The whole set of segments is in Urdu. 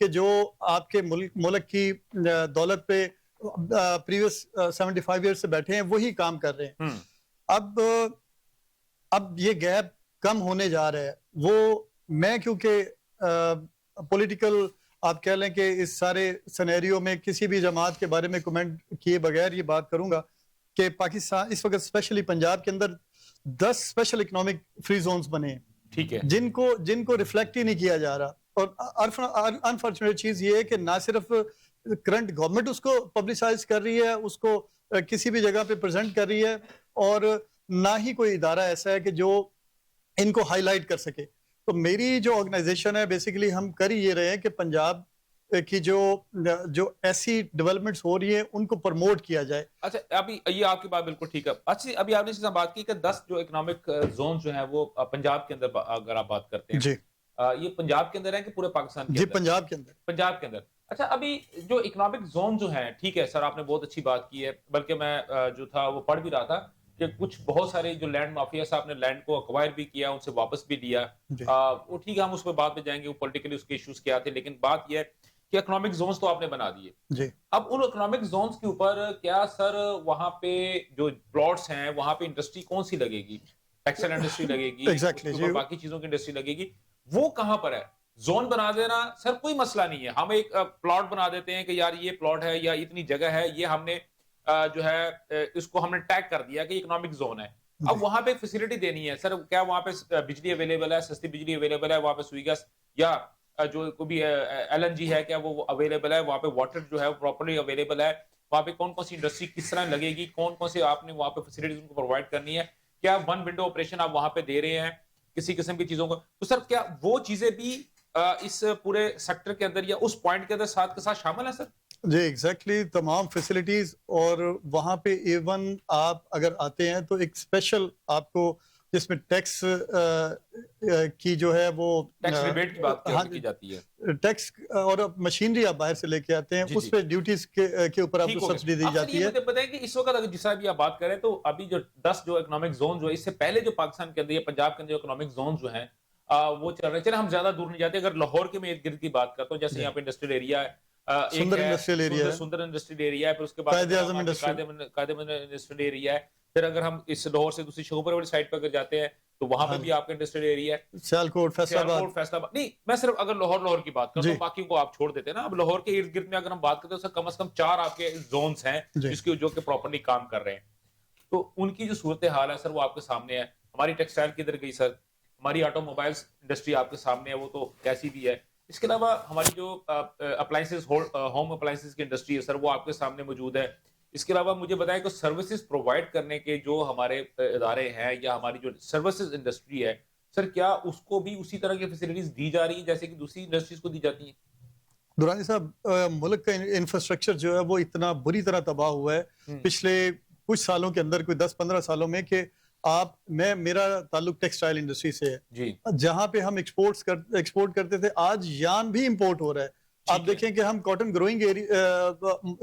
کہ جو آپ کے ملک کی دولت پہ پریویس 75 ایئر سے بیٹھے ہیں وہی کام کر رہے ہیں. اب یہ گیپ کم ہونے جا رہا ہے. وہ میں کیونکہ پولیٹیکل آپ کہہ لیں کہ اس سارے سینیریو میں کسی بھی جماعت کے بارے میں کمنٹ کیے بغیر یہ بات کروں گا کہ پاکستان اس وقت اسپیشلی پنجاب کے اندر 10 اسپیشل اکنامک فری زونز بنے ہیں, ٹھیک ہے, جن کو ریفلیکٹ ہی نہیں کیا جا رہا. اور انفارچونیٹ چیز یہ ہے کہ نہ صرف کرنٹ گورنمنٹ اس کو پبلسائز کر رہی ہے, اس کو کسی بھی جگہ پہ پریزنٹ کر رہی ہے, اور نہ ہی کوئی ادارہ ایسا ہے کہ جو ان کو ہائی لائٹ کر سکے. تو میری جو آرگنائزیشن ہے بیسیکلی ہم کر ہی یہ رہے ہیں کہ پنجاب کی جو ایسی ڈیولپمنٹس ہو رہی ہیں ان کو پروموٹ کیا جائے. اچھا, ابھی یہ آپ کی بات بالکل ٹھیک ہے. اچھا, ابھی آپ نے بات کی کہ 10 جو اکنامک زون جو ہیں وہ پنجاب کے اندر اگر آپ بات کرتے ہیں, جی یہ پنجاب کے اندر ہے کہ پورے پاکستان کے جی اندر؟ پنجاب کے اندر. پنجاب کے اندر. اچھا, ابھی جو اکنامک زون جو ہیں, ٹھیک ہے سر, آپ نے بہت اچھی بات کی ہے, بلکہ میں جو تھا وہ پڑھ بھی رہا تھا کہ کچھ بہت سارے جو لینڈ مافیا صاحب نے لینڈ کو اکوائر بھی کیا, ان سے واپس بھی لیا. وہ ٹھیک ہے, ہم اس پہ بعد میں جائیں گے, وہ پولیٹیکلی اس کے ایشوز کیا تھے, لیکن بات یہ ہے کہ اکنامک زونز تو آپ نے بنا دیے. جی اب ان اکنامک زونز کے اوپر کیا سر وہاں پہ جو پلاٹس ہیں وہاں پہ انڈسٹری کون سی لگے گی؟ ٹیکسٹائل انڈسٹری لگے گی, ایگزیکٹلی, باقی چیزوں کی انڈسٹری لگے گی, وہ کہاں پر ہے؟ زون بنا دینا سر کوئی مسئلہ نہیں ہے, ہم ایک پلاٹ بنا دیتے ہیں کہ یار یہ پلاٹ ہے یا اتنی جگہ ہے, یہ ہم نے جو ہے اس کو ہم نے ٹیگ کر دیا کہ اکنامک زون ہے. اب وہاں پہ فیسلٹی دینی ہے سر, کیا وہاں پہ بجلی اویلیبل ہے, سستی بجلی اویلیبل ہے, وہاں پہ سوئی گیس یا جو کوئی بھی ایل این جی ہے کیا وہ اویلیبل ہے, وہاں پہ واٹر جو ہے پراپرلی اویلیبل ہے, وہاں پہ کون کون سی انڈسٹری کس طرح لگے گی, کون کون سی آپ نے وہاں پہ فیسلٹیز ان کو پرووائڈ کرنی ہے, کیا ون ونڈو آپریشن آپ وہاں پہ دے رہے ہیں کسی قسم کی چیزوں کو, تو سر کیا وہ چیزیں بھی اس پورے سیکٹر کے اندر یا اس پوائنٹ کے اندر ساتھ کے ساتھ شامل ہے سر؟ جی ایگزیکٹلی, تمام فیسلٹیز. اور وہاں پہ ایون آپ اگر آتے ہیں تو ایک اسپیشل آپ کو جس میں ٹیکس کی جو ہے وہ ٹیکس ریبیٹ کی بات کی جاتی ہے, ٹیکس اور مشینری آپ باہر سے لے کے آتے ہیں, اس پہ ڈیوٹیز کے اوپر آپ کو سبسڈی دی جاتی ہے. مجھے بتائیں کہ اس وقت اگر جس طرح بھی آپ بات کریں تو ابھی جو 10 جو اکنامک زون جو ہے, اس سے پہلے جو پاکستان کے اندر یا پنجاب کے اندر جو اکنامک زون جو ہیں وہ چل رہے ہیں, چلے ہم زیادہ دور نہیں جاتے, اگر لاہور کے میں ارد گرد کی بات کرتا ہوں, جیسے یہاں پہ انڈسٹریل ایریا ہے, سندر انڈسٹریل ایریا ہے, سندر انڈسٹریل ایریا ہے, پھر اس کے بعد قائد اعظم انڈسٹریل ایریا ہے, پھر اگر ہم اس لاہور سے دوسری شوپر والی سائڈ پہ اگر جاتے ہیں تو وہاں پہ بھی آپ کا انڈسٹریل ایریا ہے, سیالکوٹ, فیصل آباد. نہیں, میں صرف اگر لاہور کی بات کرتا ہوں, باقی کو آپ چھوڑ دیتے ہیں نا. اب لاہور کے ارد گرد میں اگر ہم بات کرتے ہیں تو کم از کم 4 آپ کے زونز ہیں جس کے جو کہ پراپرلی کام کر رہے ہیں, تو ان کی جو صورتحال ہے سر وہ آپ کے سامنے ہے. ہماری ٹیکسٹائل کدھر گئی سر, ہماری آٹو موبائلس انڈسٹری آپ کے سامنے ہے, وہ تو کیسی بھی ہے. اس کے علاوہ ہماری جو اپلائنسز ہوم اپلائنسز کی انڈسٹری ہے سر وہ آپ کے سامنے موجود ہے. اس کے علاوہ مجھے بتائیں کہ سروسز پرووائڈ کرنے کے جو ہمارے ادارے ہیں یا ہماری جو سروسز انڈسٹری ہے سر, کیا اس کو بھی اسی طرح کی فیسلٹیز دی جا رہی ہیں جیسے کہ دوسری انڈسٹریز کو دی جاتی ہیں؟ درانی صاحب, ملک کا انفراسٹرکچر جو ہے وہ اتنا بری طرح تباہ ہوا ہے پچھلے کچھ سالوں کے اندر, کوئی 10-15 سالوں میں, کہ میرا تعلق ٹیکسٹائل انڈسٹری سے ہے جی, جہاں پہ ہم ایکسپورٹ کرتے تھے, آج یان بھی امپورٹ ہو رہا ہے. آپ دیکھیں کہ ہم کاٹن گروئنگ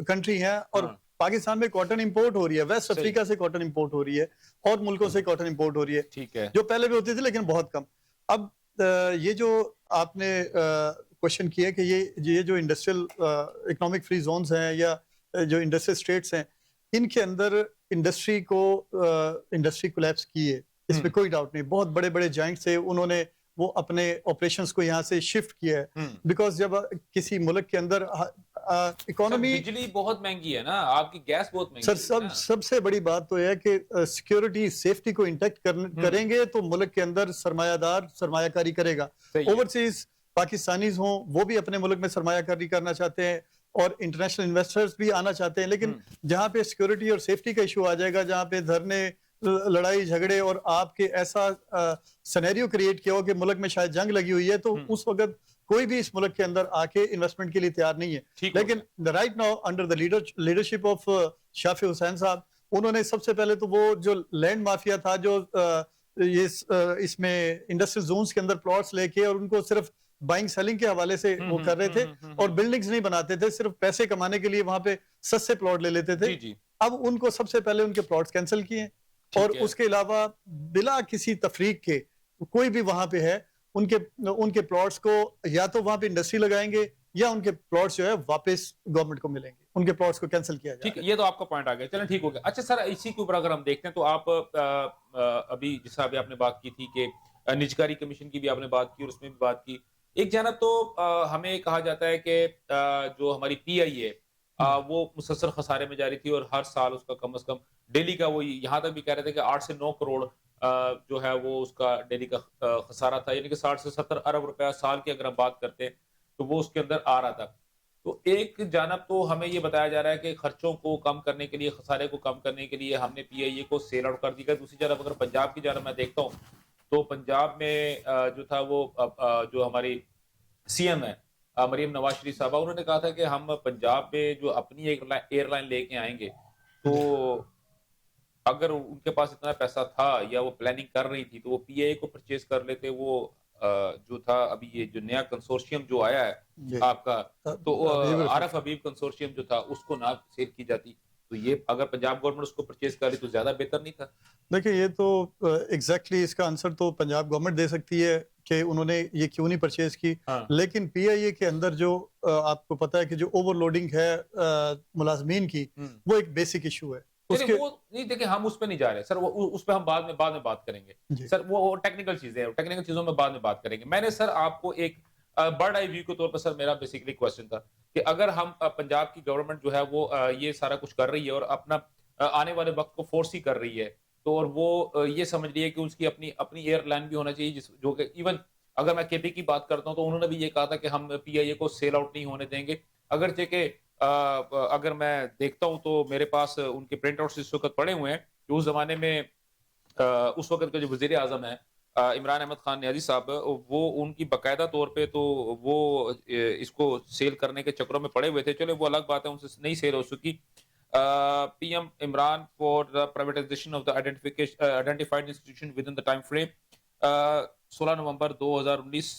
کنٹری ہیں اور پاکستان میں کاٹن امپورٹ ہو رہی ہے, ویسٹ افریقہ سے کاٹن امپورٹ ہو رہی ہے, اور ملکوں سے کاٹن امپورٹ ہو رہی ہے, جو پہلے بھی ہوتی تھی لیکن بہت کم. اب یہ جو آپ نے کوشچن کیا کہ یہ جو انڈسٹریل اکنامک فری زونز ہیں یا جو انڈسٹریل اسٹیٹس ہیں, ان کے اندر انڈسٹری کولیپس کی ہے, اس میں کوئی ڈاؤٹ نہیں. بہت بڑے بڑے جائنٹ سے انہوں نے وہ اپنے آپریشنز کو یہاں سے شفٹ کیا ہے, بیکاز جب کسی ملک کے اندر اکانومی, بجلی بہت مہنگی ہے نا, آپ کی گیس بہت مہنگی ہے سر, سب سے بڑی بات تو یہ ہے کہ سیکیورٹی سیفٹی کو انٹیکٹ کریں گے تو ملک کے اندر سرمایہ دار سرمایہ کاری کرے گا. اوورسیز پاکستانیز ہوں وہ بھی اپنے ملک میں سرمایہ کاری کرنا چاہتے ہیں اور انٹرنیشنل انویسٹرز بھی آنا چاہتے ہیں, لیکن جہاں پہ سیکیورٹی اور سیفٹی کا ایشو آ جائے گا, جہاں پہ دھرنے, لڑائی جھگڑے اور آپ کے ایسا سینیریو کریٹ کیا ہو کہ ملک میں شاید جنگ لگی ہوئی ہے, تو اس وقت کوئی بھی اس ملک کے اندر آ کے انویسٹمنٹ کے لیے تیار نہیں ہے. لیکن right now under the leadership of Shafi Hussain صاحب, انہوں نے سب سے پہلے تو وہ جو لینڈ مافیا تھا جو اس میں انڈسٹریل زونز کے اندر پلاٹس لے کے اور ان کو صرف بائنگ سیلنگ کے حوالے سے وہ کر رہے تھے اور بلڈنگز نہیں بناتے تھے, صرف پیسے کمانے کے لیے وہاں پہ سستے پلاٹ لے لیتے تھے. اب ان کو سب سے پہلے ان کے پلاٹس کینسل کیے, اور اس کے علاوہ بلا کسی تفریق کے کوئی بھی وہاں پہ ہے ان کے پلاٹس کو یا تو وہاں پہ انڈسٹری لگائیں گے یا ان کے پلاٹس جو ہے واپس گورنمنٹ کو ملیں گے, ان کے پلاٹس کو کینسل کیا جائے ٹھیک ہے, یہ تو آپ کا پوائنٹ آ گیا, چلیں ٹھیک ہو گیا. اچھا سر, اسی کے اوپر اگر ہم دیکھتے ہیں تو آپ ابھی جس طرح آپ نے بات کی تھی کہ نجکاری کمیشن کی بھی آپ نے بات کی اور اس میں بھی بات کی. ایک جانب تو ہمیں کہا جاتا ہے کہ جو ہماری پی آئی ہے وہ مسلسل خسارے میں جاری تھی اور ہر سال اس کا کم از کم ڈیلی کا وہ یہاں تک بھی کہہ رہے تھے کہ 8 سے 9 کروڑ جو ہے وہ اس کا ڈیلی کا خسارہ تھا, یعنی کہ 60 سے 70 ارب روپیہ سال کی اگر ہم بات کرتے ہیں تو وہ اس کے اندر آ رہا تھا. تو ایک جانب تو ہمیں یہ بتایا جا رہا ہے کہ خرچوں کو کم کرنے کے لیے, خسارے کو کم کرنے کے لیے ہم نے پی آئی اے کو سیل آؤٹ کر دیا. دوسری جانب اگر پنجاب کی جانب میں دیکھتا ہوں تو پنجاب میں جو تھا وہ جو ہماری سی ایم ہے مریم نواز شریف صاحبہ, انہوں نے کہا تھا کہ ہم پنجاب میں جو اپنی ایئر لائن لے کے آئیں گے تو اگر ان کے پاس اتنا پیسہ تھا یا وہ پلاننگ کر رہی تھی تو وہ پی آئی اے کو پرچیز کر لیتے. وہ جو تھا ابھی یہ جو نیا کنسورشیم جو آیا ہے آپ کا, تو عارف حبیب کنسورشیم جو تھا اس کو نہ سیل کی جاتی, تو یہ اگر پنجاب گورنمنٹ اس کو پرچیز کر لی تو زیادہ بہتر نہیں تھا؟ دیکھیں یہ تو ایگزیکٹلی اس کا آنسر تو پنجاب گورنمنٹ دے سکتی ہے کہ انہوں نے یہ کیوں نہیں پرچیز کی, لیکن پی آئی اے کے اندر جو آپ کو پتا ہے کہ جو اوور لوڈنگ ہے ملازمین کی, وہ ایک بیسک ایشو ہے. وہ نہیں, دیکھیں ہم اس پہ نہیں جا رہے سر, وہ اس پہ ہم بعد میں بات کریں گے سر, وہ ٹیکنیکل چیزیں ہیں, ٹیکنیکل چیزوں میں بعد میں بات کریں گے. میں نے سر آپ کو ایک برڈ آئی ویو کے طور پر سر میرا بیسیکلی کوسچن تھا کہ اگر ہم پنجاب کی گورنمنٹ جو ہے وہ یہ سارا کچھ کر رہی ہے اور اپنا آنے والے وقت کو فورس ہی کر رہی ہے, تو اور وہ یہ سمجھ رہی ہے کہ اس کی اپنی ایئر لائن بھی ہونا چاہیے, جو کہ ایون اگر میں کے پی کی بات کرتا ہوں تو انہوں نے بھی یہ کہا تھا کہ ہم پی آئی اے کو سیل آؤٹ نہیں ہونے دیں گے. اگرچہ کہ اگر میں دیکھتا ہوں تو میرے پاس ان کے پرنٹ آؤٹس اس وقت پڑے ہوئے ہیں کہ اس زمانے میں اس وقت کا جو وزیر اعظم ہے عمران احمد خان نیازی صاحب, وہ ان کی باقاعدہ طور پہ تو وہ اس کو سیل کرنے کے چکروں میں پڑے ہوئے تھے. چلے وہ الگ بات ہے, ان سے نہیں سیل ہو سکی. P M Imran for the privatization of the identified institution with in the time frame, 16 نومبر 2019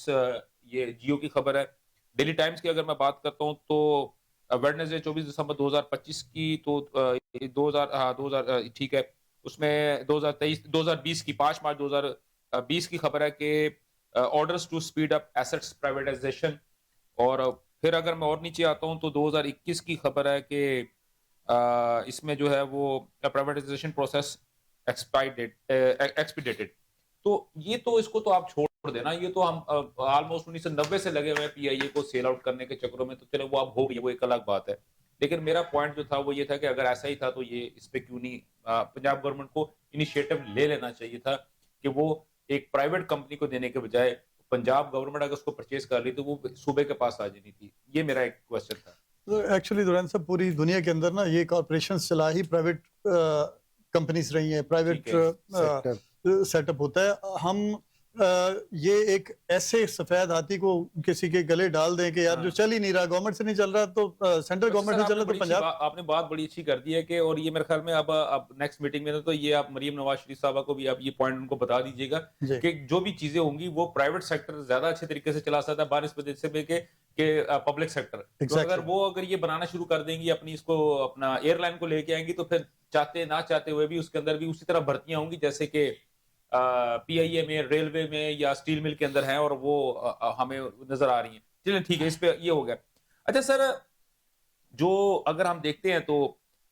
یہ جیو کی خبر ہے. ڈیلی ٹائمز کی اگر میں بات کرتا ہوں تو ویڈنسڈے 24 دسمبر 2025 کی, تو 2000 ٹھیک ہے, اس میں 2020 کی 5 مارچ 2020 کی خبر ہے کہ orders to speed up assets privatization. اور پھر اگر میں اور نیچے آتا ہوں تو 2021 کی خبر ہے کہ اس میں جو ہے وہ پرائیویٹائزیشن پروسیس ایکسپیڈیٹڈ. تو یہ تو اس کو تو آپ چھوڑ دینا, یہ تو ہم آلموسٹ 1990 سے لگے ہوئے پی آئی اے کو سیل آؤٹ کرنے کے چکروں میں, تو چلو وہ اب ہو گئی, وہ ایک الگ بات ہے. لیکن میرا پوائنٹ جو تھا وہ یہ تھا کہ اگر ایسا ہی تھا تو یہ اس پہ کیوں نہیں پنجاب گورنمنٹ کو انیشیٹو لے لینا چاہیے تھا کہ وہ ایک پرائیویٹ کمپنی کو دینے کے بجائے پنجاب گورنمنٹ اگر اس کو پرچیز کر لی تو وہ صوبے کے پاس آ جانی تھی. یہ میرا ایک کوسچن تھا. ایکچولی دوران صاحب پوری دنیا کے اندر نا یہ کارپوریشن چلا ہی پرائیویٹ کمپنیز رہی ہیں, پرائیویٹ سیٹ اپ ہوتا ہے. ہم یہ ایک ایسے سفید ہاتھی کو کسی کے گلے ڈال دیں کہ یار جو چل ہی نہیں رہا, گورنمنٹ سے نہیں چل رہا تو سینٹرل گورنمنٹ نہیں چل رہا تو پنجاب. آپ نے بات بڑی اچھی کر دی ہے کہ, اور یہ میرے خیال میں اب نیکسٹ میٹنگ میں تو یہ آپ مریم نواز شریف صاحبہ کو بھی آپ یہ پوائنٹ ان کو بتا دیجیے گا کہ جو بھی چیزیں ہوں گی وہ پرائیویٹ سیکٹر زیادہ اچھے طریقے سے چلا سکتا ہے بانسبت اس سے کہ پبلک سیکٹر. اگر یہ بنانا شروع کر دیں گی اپنی اس کو اپنا ایئر لائن کو لے کے آئیں گی تو پھر چاہتے نہ چاہتے ہوئے بھی اس کے اندر بھی اسی طرح بھرتیاں ہوں گی جیسے کہ پی آئی اے میں, ریلوے میں یا اسٹیل مل کے اندر ہیں, اور وہ ہمیں نظر آ رہی ہیں. چلیں ٹھیک ہے, اس پہ یہ ہو گیا. اچھا سر, جو اگر ہم دیکھتے ہیں تو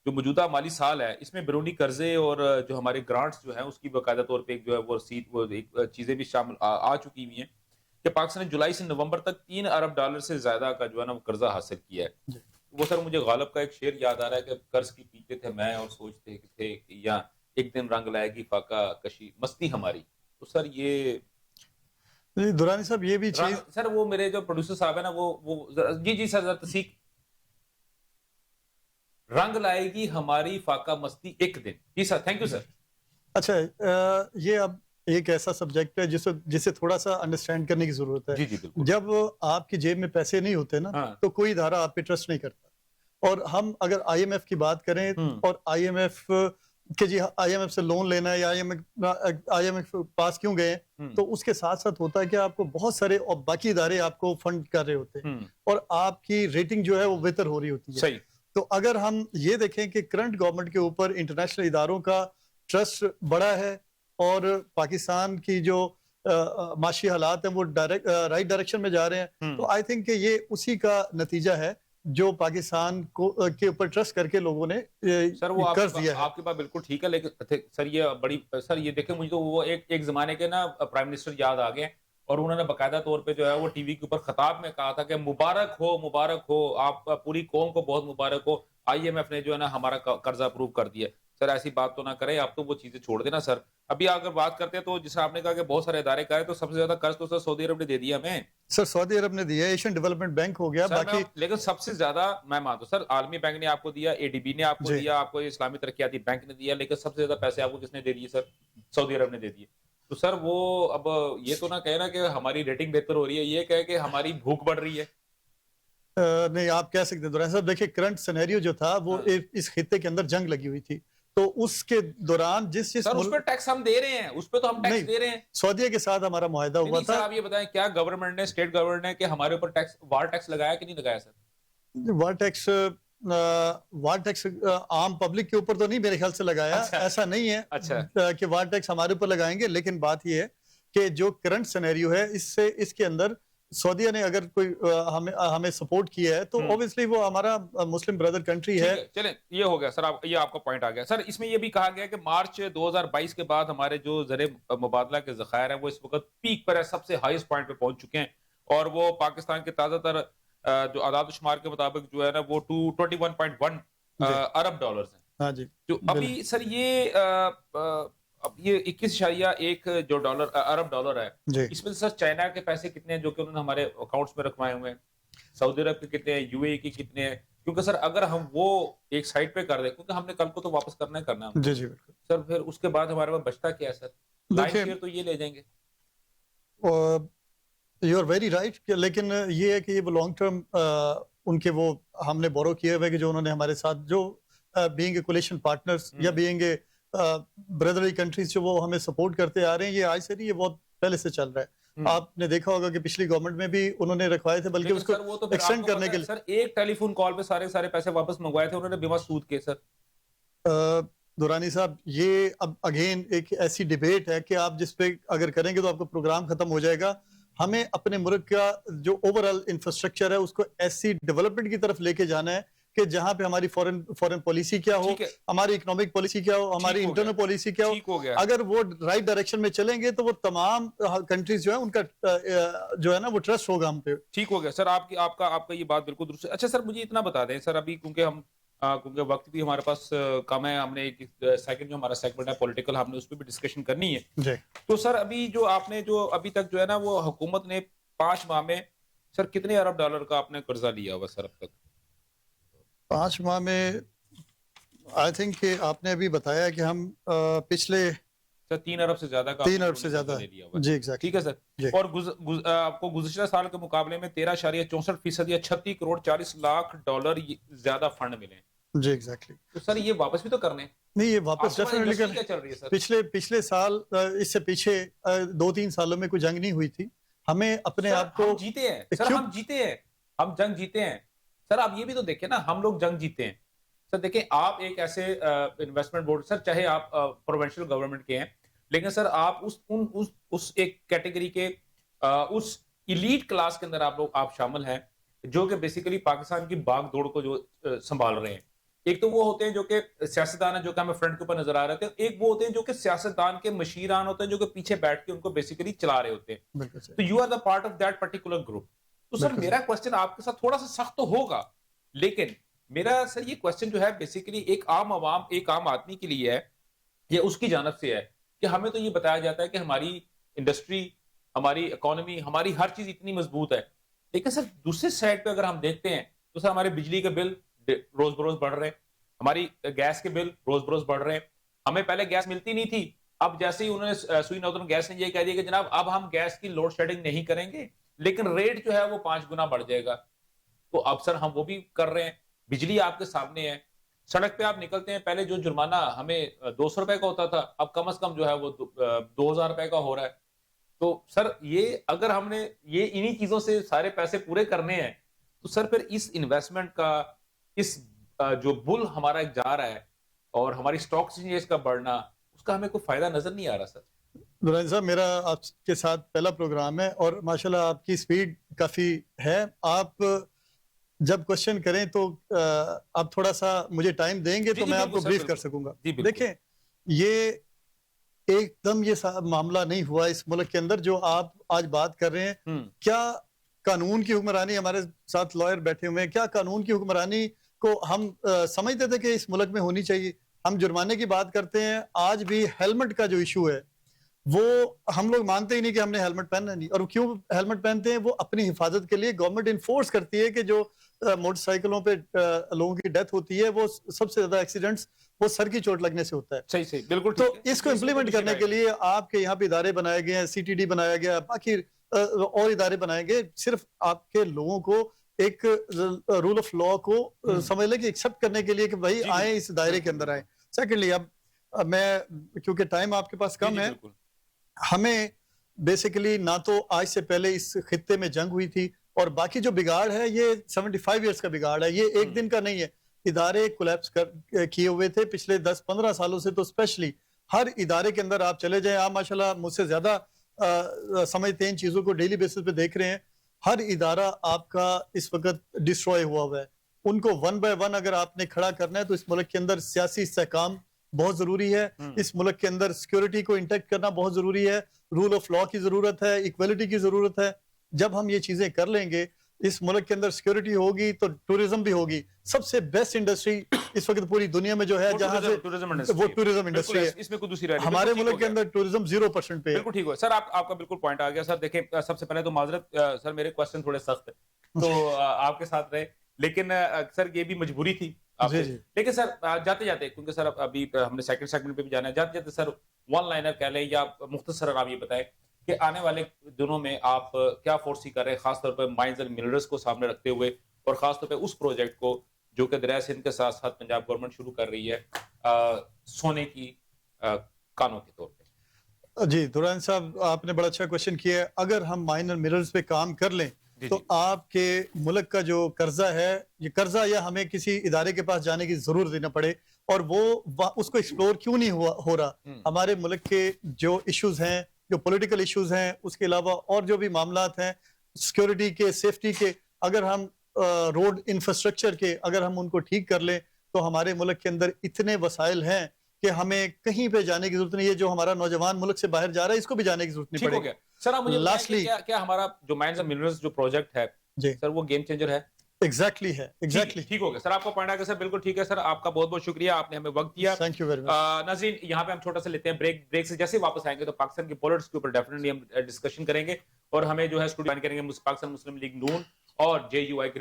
جو موجودہ مالی سال ہے اس میں بیرونی قرضے اور جو ہمارے گرانٹس جو ہیں اس کی باقاعدہ طور پہ جو ہے وہ رسید وہ چیزیں بھی شامل آ چکی ہوئی ہیں کہ پاکستان نے جولائی سے نومبر تک $3 ارب سے زیادہ کا جو ہے نا وہ قرضہ حاصل کیا ہے. وہ سر مجھے غالب کا ایک شعر یاد آ رہا ہے کہ قرض کی پیتے تھے میں اور سوچتے تھے کہ یا ایک دن رنگ لائے گی فاقہ کشی مستی ہماری. تو سر یہ دورانی صاحب یہ بھی چیز سر وہ میرے جو پروڈیوسر صاحب ہے نا وہ جی سر ذرا تصحیح, رنگ لائے گی ہماری فاقہ مستی ایک دن. جی سر, تھینک یو سر. اچھا یہ اب ایک ایسا سبجیکٹ ہے جسے تھوڑا سا انڈرسٹینڈ کرنے کی ضرورت ہے. جی جب آپ کی جیب میں پیسے نہیں ہوتے نا تو کوئی ادارہ آپ پہ ٹرسٹ نہیں کرتا. اور ہم اگر آئی ایم ایف کی بات کریں اور آئی ایم ایف کہ جی آئی ایم ایف سے لون لینا ہے یا آئی ایم ایف پاس کیوں گئے, تو اس کے ساتھ ساتھ ہوتا ہے کہ آپ کو بہت سارے اور باقی ادارے آپ کو فنڈ کر رہے ہوتے ہیں اور آپ کی ریٹنگ جو ہے وہ بہتر ہو رہی ہوتی ہے. صحیح. تو اگر ہم یہ دیکھیں کہ کرنٹ گورنمنٹ کے اوپر انٹرنیشنل اداروں کا ٹرسٹ بڑا ہے اور پاکستان کی جو معاشی حالات ہیں وہ رائٹ ڈائریکشن میں جا رہے ہیں، تو آئی تھنک کہ یہ اسی کا نتیجہ ہے جو پاکستان کو کے اوپر ٹرسٹ کر کے لوگوں نے سر وہ قرض دیا ہے۔ آپ کی بات بالکل ٹھیک ہے، لیکن سر یہ بڑی سر یہ دیکھیں مجھے تو وہ ایک زمانے کے نا پرائم منسٹر یاد آ گئے، اور انہوں نے باقاعدہ طور پہ جو ہے وہ ٹی وی کے اوپر خطاب میں کہا تھا کہ مبارک ہو آپ پوری قوم کو بہت مبارک ہو، آئی ایم ایف نے جو ہے نا ہمارا قرضہ اپروو کر دیا۔ سر ایسی بات تو نہ کریں، آپ تو وہ چیزیں چھوڑ دینا سر۔ ابھی اگر بات کرتے ہیں تو جس آپ نے کہا کہ بہت سارے ادارے کا ہے، تو سب سے زیادہ قرض تو سر سعودی عرب نے دے دیا ہمیں سر، سعودی عرب نے دیا، ایشین ڈیولپمنٹ بینک ہو گیا، سر۔ باقی لیکن سب سے زیادہ میں مانتا ہوں سر عالمی بینک نے آپ کو دیا، اے ڈی بی نے آپ کو جی دیا، آپ کو اسلامی ترقیاتی بینک نے دیا، لیکن سب سے زیادہ پیسے آپ کو کس نے دے دیے سر؟ سعودی عرب نے دے دیے۔ تو سر وہ اب یہ تو نہ کہے نا کہ ہماری ریٹنگ بہتر ہو رہی ہے، یہ کہے کہ ہماری بھوک بڑھ رہی ہے۔ نہیں، آپ کہہ سکتے ہیں دوران صاحب، دیکھیں کرنٹ سینیریو جو تھا وہ اس خطے کے اندر جنگ لگی ہوئی تھی، تو اس کے دوران جس سر اس پہ ٹیکس ہم دے رہے ہیں، اس پہ تو ہم ٹیکس دے رہے ہیں۔ سعودیہ کے ساتھ ہمارا معاہدہ ہوا نہیں سر، تھا۔ آپ یہ بتائیں کیا گورنمنٹ نے، اسٹیٹ گورنمنٹ نے کہ ہمارے اوپر ٹیکس وار ٹیکس لگایا کہ نہیں لگایا سر؟ وار ٹیکس عام پبلک کے اوپر تو نہیں میرے خیال سے لگایا، ایسا نہیں ہے کہ وار ٹیکس ہمارے اوپر لگائیں گے، لیکن بات یہ ہے کہ جو کرنٹ سینیریو ہے اس کے اندر سعودیہ نے اگر کوئی ہمیں سپورٹ کیا ہے تو اوبویسلی وہ ہمارا مسلم بردر کنٹری ہے۔ چلیں یہ ہو گیا سر، یہ آپ کا پوائنٹ آ گیا سر۔ اس میں یہ بھی کہا گیا کہ مارچ 2022 کے بعد ہمارے جو زر مبادلہ کے ذخائر ہیں وہ اس وقت پیک پر ہے، سب سے ہائیسٹ پوائنٹ پہ پہنچ چکے ہیں، اور وہ پاکستان کے تازہ تر جو اعداد و شمار کے مطابق جو ہے نا وہ 21.1 ارب ڈالرز ہیں۔ ہاں جی، جو ابھی سر یہ اب یہ 21.1 جو ارب ڈالر ہے، اس میں سر چائنا کے پیسے کتنے ہیں جو کہ انہوں نے ہمارے اکاؤنٹس میں رکھوائے ہوئے ہیں، سعودی عرب کے کتنے ہیں، یو اے کی کتنے ہیں؟ کیونکہ سر اگر ہم وہ ایک سائڈ پہ کر دیں، کیونکہ ہم نے کل کو تو واپس کرنا ہے جی جی بالکل سر، پھر اس کے بعد ہمارے پاس بچتا کیا ہے سر؟ لائن شیئر تو یہ لے جائیں گے۔ یو آر ویری رائٹ، لیکن یہ ہے کہ یہ لانگ ٹرم ان کے وہ ہم نے بورو کیے ہوئے کہ جو انہوں نے ہمارے ساتھ جو بینگ اے کولیشن پارٹنرز یا بینگ اے بردرلی کنٹریز جو وہ ہمیں سپورٹ کرتے آ رہے ہیں، یہ آج سے نہیں، یہ بہت پہلے سے چل رہا ہے۔ آپ نے دیکھا ہوگا کہ پچھلی گورنمنٹ میں بھی انہوں نے رکھوائے تھے، بلکہ اس کو ایکسٹینڈ کرنے کے لیے سر ایک ٹیلی فون کال پہ سارے پیسے واپس منگوائے تھے انہوں نے بما سود کے سر۔ دورانی صاحب، یہ اب اگین ایک ایسی ڈیبیٹ ہے کہ آپ جس پہ اگر کریں گے تو آپ کا پروگرام ختم ہو جائے گا۔ ہمیں اپنے ملک کا جو اوور آل انفراسٹرکچر ہے اس کو ایسی ڈیولپمنٹ کی طرف لے کے جانا ہے کہ جہاں پہ ہماری فورن پالیسی کیا ہو، ہماری اکنامک پالیسی کیا ہو، ہماری انٹرنل پالیسی کیا ہو، اگر وہ رائٹ ڈائریکشن میں چلیں گے تو وہ تمام کنٹریز جو ہے ان کا جو ہے نا وہ ٹرسٹ ہوگا ہم پہ۔ ٹھیک ہو گیا سر، آپ کا یہ بات بالکل درست ہے۔ اچھا سر مجھے اتنا بتا دیں سر، ابھی کیونکہ وقت بھی ہمارے پاس کم ہے، ہم نے ایک سیکنڈ جو ہمارا سیگمنٹ ہے پولیٹیکل، ہم نے اس پہ بھی ڈسکشن کرنی ہے جی۔ تو سر ابھی جو آپ نے جو ابھی تک جو ہے نا وہ حکومت نے 5 ماہ میں سر کتنے ارب ڈالر کا آپ نے قرضہ لیا ہوا سر اب تک؟ 5 ماہ میں آئی تھنک کہ آپ نے ابھی بتایا کہ ہم پچھلے 3 ارب سے زیادہ کا 3 ارب سے زیادہ جی ایگزیکٹلی، ٹھیک ہے سر۔ اور آپ کو گزشتہ سال کے مقابلے میں 13.64% یا 36 کروڑ 40 لاکھ ڈالر زیادہ فنڈ ملے ہیں۔ جی ایگزیکٹلی، تو سر یہ واپس بھی تو کرنے نہیں، یہ واپس ڈیفینیٹلی کیا چل رہی ہے سر؟ پچھلے سال اس سے پیچھے 2-3 سالوں میں کوئی جنگ نہیں ہوئی تھی، ہمیں اپنے آپ کو جیتے ہیں سر، ہم جیتے ہیں، ہم جنگ جیتے ہیں سر۔ آپ یہ بھی تو دیکھیں نا، ہم لوگ جنگ جیتے ہیں سر۔ دیکھیں آپ ایک ایسے انویسٹمنٹ بورڈ سر، چاہے آپ پروونشل گورنمنٹ کے ہیں، لیکن سر آپ اس ایک کیٹیگری کے اس ایلیٹ کلاس کے اندر آپ شامل ہیں جو کہ بیسیکلی پاکستان کی باغ دوڑ کو جو سنبھال رہے ہیں۔ ایک تو وہ ہوتے ہیں جو کہ سیاستدان ہیں جو کہ ہمیں فرنٹ کے اوپر نظر آ رہے تھے، ایک وہ ہوتے ہیں جو کہ سیاستدان کے مشیران ہوتے ہیں جو کہ پیچھے بیٹھ کے ان کو بیسیکلی چلا رہے ہوتے ہیں۔ تو you are the part of that particular group. تو سر میرا کوسچن آپ کے ساتھ تھوڑا سا سخت تو ہوگا، لیکن میرا سر یہ کوسچن جو ہے بیسیکلی ایک عام آدمی کے لیے ہے، یہ اس کی جانب سے ہے کہ ہمیں تو یہ بتایا جاتا ہے کہ ہماری انڈسٹری، ہماری اکانومی، ہماری ہر چیز اتنی مضبوط ہے، لیکن سر دوسرے سائڈ پہ اگر ہم دیکھتے ہیں تو سر ہمارے بجلی کے بل روز بروز بڑھ رہے ہیں، ہماری گیس کے بل روز بروز بڑھ رہے ہیں۔ ہمیں پہلے گیس ملتی نہیں تھی، اب جیسے ہی انہوں نے سوئی نارتھرن گیس نے یہ کہہ دیا کہ جناب اب ہم گیس کی لوڈ شیڈنگ نہیں کریں گے، لیکن ریٹ جو ہے وہ 5 گنا بڑھ جائے گا۔ تو اب سر ہم وہ بھی کر رہے ہیں، بجلی آپ کے سامنے ہے، سڑک پہ آپ نکلتے ہیں، پہلے جو جرمانہ ہمیں 200 روپے کا ہوتا تھا اب کم از کم جو ہے وہ 2000 روپے کا ہو رہا ہے۔ تو سر یہ اگر ہم نے یہ انہی چیزوں سے سارے پیسے پورے کرنے ہیں تو سر پھر اس انویسٹمنٹ کا، اس جو بل ہمارا ایک جا رہا ہے اور ہماری سٹاک ایکسچینج کا بڑھنا، اس کا ہمیں کوئی فائدہ نظر نہیں آ رہا سر۔ نورانی صاحب میرا آپ کے ساتھ پہلا پروگرام ہے اور ماشاءاللہ آپ کی سپیڈ کافی ہے. آپ جب کوشچن کریں تو آپ تھوڑا سا مجھے ٹائم دیں گے جی تو جی میں آپ بالکل کو سر، بریف کر بالکل سکوں گا. جی بالکل. دیکھیں یہ ایک دم یہ معاملہ نہیں ہوا اس ملک کے اندر جو آپ آج بات کر رہے ہیں. کیا قانون کی حکمرانی، ہمارے ساتھ لائر بیٹھے ہوئے ہیں، کیا قانون کی حکمرانی کو ہم سمجھتے تھے کہ اس ملک میں ہونی چاہیے؟ ہم جرمانے کی بات کرتے ہیں، آج بھی ہیلمٹ کا جو ایشو ہے وہ ہم لوگ مانتے ہی نہیں کہ ہم نے ہیلمٹ پہننا نہیں. اور کیوں ہیلمٹ پہنتے ہیں؟ وہ اپنی حفاظت کے لیے. گورنمنٹ انفورس کرتی ہے کہ جو موٹر سائیکلوں پہ لوگوں کی ڈیتھ ہوتی ہے وہ سب سے زیادہ ایکسیڈنٹس وہ سر کی چوٹ لگنے سے ہوتا ہے. صحیح صحیح بالکل تو ٹھیک ہے. اس کو میں کوئی امپلیمنٹ دوسری کرنے رائے کے نہیں. لیے آپ کے یہاں پہ ادارے بنائے گئے ہیں، سی ٹی ڈی بنایا گیا، باقی اور ادارے بنائے گئے صرف آپ کے لوگوں کو ایک رول آف لا کو سمجھ لیں کہ ایکسپٹ کرنے کے لیے کہ بھائی جی آئیں بالکل اس دائرے کے بالکل اندر آئیں. بالکل. سیکنڈلی اب میں کیونکہ ٹائم آپ کے پاس جی کم جی ہے، بالکل. ہمیں بیسیکلی نہ تو آج سے پہلے اس خطے میں جنگ ہوئی تھی اور باقی جو بگاڑ ہے یہ 75 ایئرس کا بگاڑ ہے، یہ ایک دن کا نہیں ہے. ادارے کولیپس کیے ہوئے تھے پچھلے 10-15 سالوں سے. تو اسپیشلی ہر ادارے کے اندر آپ چلے جائیں، آپ ماشاءاللہ مجھ سے زیادہ سمجھتے ہیں ان چیزوں کو، ڈیلی بیسس پہ دیکھ رہے ہیں. ہر ادارہ آپ کا اس وقت ڈسٹروائے ہوا ہے. ان کو ون بائی ون اگر آپ نے کھڑا کرنا ہے تو اس ملک کے اندر سیاسی استحکام بہت ضروری ہے. اس ملک کے اندر سیکیورٹی کو انٹیکٹ کرنا بہت ضروری ہے. رول آف لا کی ضرورت ہے، ایکویلٹی کی ضرورت ہے. جب ہم یہ چیزیں کر لیں گے، اس ملک کے اندر سیکیورٹی ہوگی تو ٹورزم بھی ہوگی. سب سے بیسٹ انڈسٹری اس وقت پوری دنیا میں جو ہے جہاں سے وہ ٹورزم انڈسٹری ہے. اس میں کوئی دوسری رائے نہیں. ہمارے ملک کے اندر ٹورزم 0% پہ ہے. بالکل ٹھیک ہو سر. آپ کا بالکل پوائنٹ آ گیا سر. دیکھیں سب سے پہلے تو معذرت سر، میرے کوسچن تھوڑے سخت ہیں تو آپ کے ساتھ رہے، لیکن سر یہ بھی مجبوری تھی آپ جی سے. جی لیکن سر جاتے جاتے، کیونکہ سر ابھی ہم نے سیکنڈ سیگمنٹ پہ بھی جانا ہے، جاتے جاتے سر ون لائنر کہہ لیں یا مختصر آپ یہ بتائیں کہ آنے والے دنوں میں آپ کیا فورسی کر رہے ہیں، خاص طور پہ مائنز اینڈ منرلز کو سامنے رکھتے ہوئے اور خاص طور پہ اس پروجیکٹ کو جو کہ دریائے سندھ کے ساتھ ساتھ پنجاب گورنمنٹ شروع کر رہی ہے سونے کی کانوں کے طور پہ. جی دوران صاحب آپ نے بڑا اچھا کوشچن کیا ہے. اگر ہم مائنر منرلز پہ کام کر لیں جی تو جی آپ کے ملک کا جو قرضہ ہے، یہ قرضہ یا ہمیں کسی ادارے کے پاس جانے کی ضرورت ہی نہ پڑے. اور وہ اس کو ایکسپلور کیوں نہیں ہو رہا؟ ہمارے ملک کے جو ایشوز ہیں، جو پولیٹیکل ایشوز ہیں، اس کے علاوہ اور جو بھی معاملات ہیں سیکیورٹی کے، سیفٹی کے، اگر ہم روڈ انفراسٹرکچر کے اگر ہم ان کو ٹھیک کر لیں تو ہمارے ملک کے اندر اتنے وسائل ہیں کہ ہمیں کہیں پہ جانے کی ضرورت نہیں ہے. جو ہمارا نوجوان ملک سے باہر جا رہا ہے اس کو بھی جانے کی ضرورت نہیں ٹھیک پڑے ہو گی. گیا. سر آپ مجھے بتائیں کہ لاسٹلی کیا ہمارا جو مائنز اینڈ منرلز جو پروجیکٹ ہے جی سر وہ گیم چینجر ہے؟ ایگزیکٹلی ہے، ایگزیکٹلی. ٹھیک ہو گیا سر. آپ کا پوائنٹ آ گیا سر. بالکل ٹھیک ہے سر. آپ کا بہت بہت شکریہ، آپ نے ہمیں وقت دیا. Thank you very much. ناظرین یہاں پہ ہم چھوٹا سا لیتے ہیں بریک سے جیسے واپس آئیں گے تو پاکستان کی پولیٹکس کے اوپر ڈیفینیٹلی ہم ڈسکشن کریں گے اور ہمیں جو ہے اسٹوڈیو کریں گے پاکستان مسلم لیگ نون اور جے یو آئی کے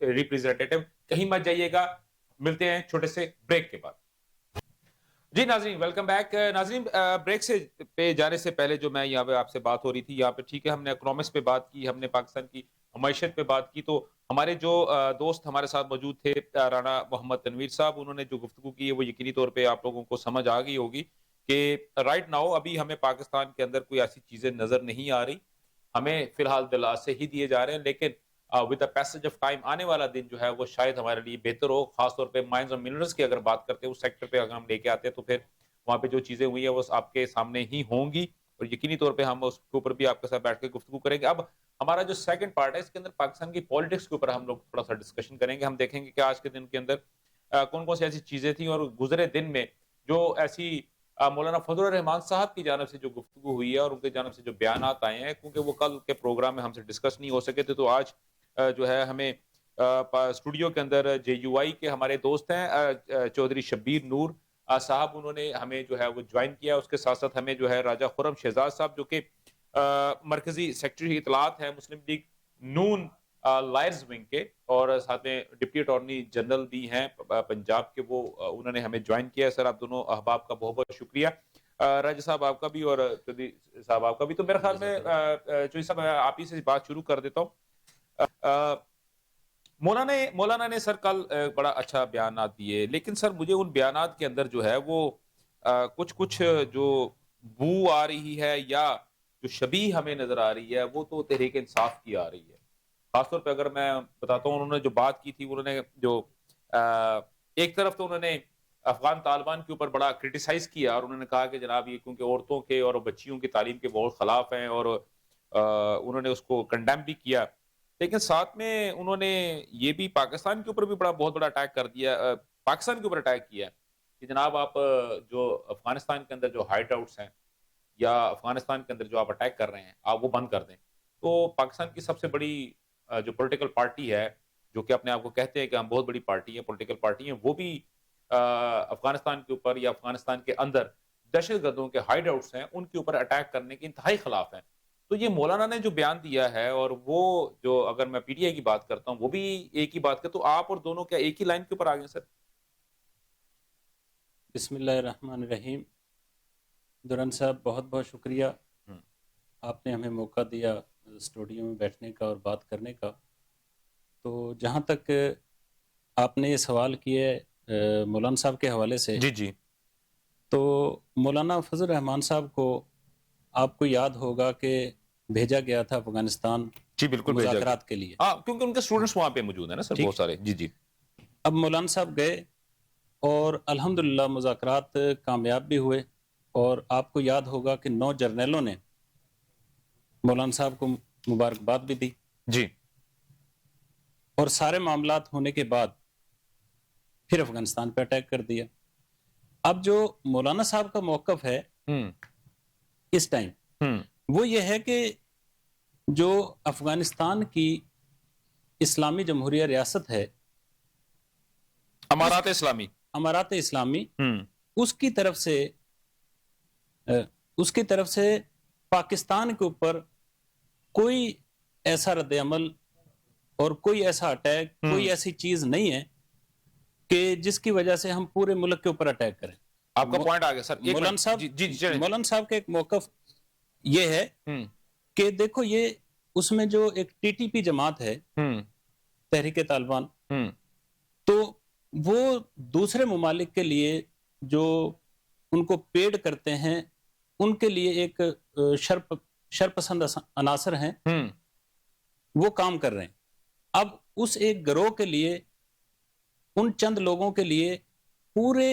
ریپریزنٹیٹو. کہیں مت جائیے گا، ملتے ہیں چھوٹے سے بریک کے بعد. جی ناظرین ویلکم بیک. ناظرین بریک سے پہ جانے سے پہلے جو میں یہاں پہ آپ سے بات ہو رہی تھی، یہاں پہ ٹھیک ہے ہم نے اکنامکس پہ بات کی، ہم نے پاکستان کی معیشت پہ بات کی، تو ہمارے جو دوست ہمارے ساتھ موجود تھے رانا محمد تنویر صاحب، انہوں نے جو گفتگو کی ہے وہ یقینی طور پہ آپ لوگوں کو سمجھ آ گئی ہوگی کہ رائٹ ناؤ ابھی ہمیں پاکستان کے اندر کوئی ایسی چیزیں نظر نہیں آ رہی. ہمیں فی الحال دلاسے ہی دیے جا رہے ہیں، لیکن with the passage of time آنے والا دن جو ہے وہ شاید ہمارے لیے بہتر ہو. خاص طور پہ مائنز اور منرلز کی اگر بات کرتے ہیں اس سیکٹر پہ اگر ہم لے کے آتے ہیں تو پھر وہاں پہ جو چیزیں ہوئی ہیں وہ آپ کے سامنے ہی ہوں گی اور یقینی طور پہ ہم اس کے اوپر بھی آپ کے ساتھ بیٹھ کے گفتگو کریں گے. اب ہمارا جو سیکنڈ پارٹ ہے اس کے اندر پاکستان کی پالیٹکس کے اوپر ہم لوگ تھوڑا سا ڈسکشن کریں گے. ہم دیکھیں گے کہ آج کے دن کے اندر کون کون سی ایسی چیزیں تھیں اور گزرے دن میں جو ایسی مولانا فضل الرحمان صاحب کی جانب سے جو گفتگو ہوئی ہے اور ان کی جانب سے جو بیانات آئے ہیں، کیونکہ وہ کل کے پروگرام میں ہم سے ڈسکس نہیں ہو سکے تھے تو آج جو ہے ہمیں اسٹوڈیو کے اندر جے یو آئی کے ہمارے دوست ہیں چودھری شبیر نور صاحب، انہوں نے ہمیں جو ہے وہ جوائن کیا. اس کے ساتھ ساتھ ہمیں جو ہے راجہ خرم شہزاد صاحب جو کہ مرکزی سیکرٹری اطلاعات ہیں مسلم لیگ نون لائرز ونگ کے اور ساتھ میں ڈپٹی اٹارنی جنرل بھی ہیں پنجاب کے، وہ انہوں نے ہمیں جوائن کیا ہے. سر آپ دونوں احباب کا بہت بہت شکریہ. راجہ صاحب آپ کا بھی اور چودھری صاحب آپ کا بھی. تو میرے خیال میں چودھری صاحب آپ ہی سے بات شروع کر دیتا ہوں. مولانا نے سر کل بڑا اچھا بیانات دیے، لیکن سر مجھے ان بیانات کے اندر جو ہے وہ کچھ جو بو آ رہی ہے یا جو شبیہ ہمیں نظر آ رہی ہے وہ تو تحریک انصاف کی آ رہی ہے. خاص طور پہ اگر میں بتاتا ہوں انہوں نے جو بات کی تھی، انہوں نے جو ایک طرف تو انہوں نے افغان طالبان کے اوپر بڑا کرٹیسائز کیا اور انہوں نے کہا کہ جناب یہ کیونکہ عورتوں کے اور بچیوں کی تعلیم کے بہت خلاف ہیں، اور انہوں نے اس کو کنڈیم بھی کیا، لیکن ساتھ میں انہوں نے یہ بھی پاکستان کے اوپر بھی بہت بڑا اٹیک کر دیا، پاکستان کے اوپر اٹیک کیا کہ جناب آپ جو افغانستان کے اندر جو ہائیڈ آؤٹس ہیں یا افغانستان کے اندر جو آپ اٹیک کر رہے ہیں آپ وہ بند کر دیں۔ تو پاکستان کی سب سے بڑی جو پولیٹیکل پارٹی ہے، جو کہ اپنے آپ کو کہتے ہیں کہ ہم بہت بڑی پارٹی ہے، پولیٹیکل پارٹی ہیں، وہ بھی افغانستان کے اوپر یا افغانستان کے اندر دہشت گردوں کے ہائیڈ آؤٹس ہیں ان کے اوپر اٹیک کرنے کے انتہائی خلاف ہیں۔ تو یہ مولانا نے جو بیان دیا ہے، اور وہ جو اگر میں پی ٹی آئی کی بات کرتا ہوں وہ بھی ایک ہی بات کا، تو آپ اور دونوں کیا ایک ہی لائن کے اوپر آ گئے سر؟ بسم اللہ الرحمن الرحیم۔ دوران صاحب بہت بہت شکریہ، آپ نے ہمیں موقع دیا اسٹوڈیو میں بیٹھنے کا اور بات کرنے کا۔ تو جہاں تک آپ نے یہ سوال کیا ہے مولانا صاحب کے حوالے سے، جی تو مولانا فضل الرحمان صاحب کو آپ کو یاد ہوگا کہ بھیجا گیا تھا افغانستان جی بالکل بھیجا گیا، مذاکرات کے لیے، کیونکہ ان کے اسٹوڈنٹس وہاں پہ موجود ہیں نا سر، ٹھیک۔ بہت سارے۔ جی اب مولانا صاحب گئے اور الحمدللہ مذاکرات کامیاب بھی ہوئے، اور آپ کو یاد ہوگا کہ 9 جرنیلوں نے مولانا صاحب کو مبارکباد بھی دی، جی اور سارے معاملات ہونے کے بعد پھر افغانستان پہ اٹیک کر دیا۔ اب جو مولانا صاحب کا موقف ہے اس ٹائم وہ یہ ہے کہ جو افغانستان کی اسلامی جمہوریہ ریاست ہے، امارات اسلامی، امارات اسلامی، اس کی طرف سے پاکستان کے اوپر کوئی ایسا رد عمل اور کوئی ایسا اٹیک، کوئی ایسی چیز نہیں ہے کہ جس کی وجہ سے ہم پورے ملک کے اوپر اٹیک کریں۔ آپ کا پوائنٹ آ گیا سر۔ مولانا صاحب کا ایک موقف یہ ہے کہ دیکھو یہ اس میں جو ایک ٹی ٹی پی جماعت ہے، تحریک طالبان، تو وہ دوسرے ممالک کے لیے جو ان کو پیڈ کرتے ہیں ان کے لیے ایک شرپسند عناصر ہیں، وہ کام کر رہے ہیں۔ اب اس ایک گروہ کے لیے، ان چند لوگوں کے لیے پورے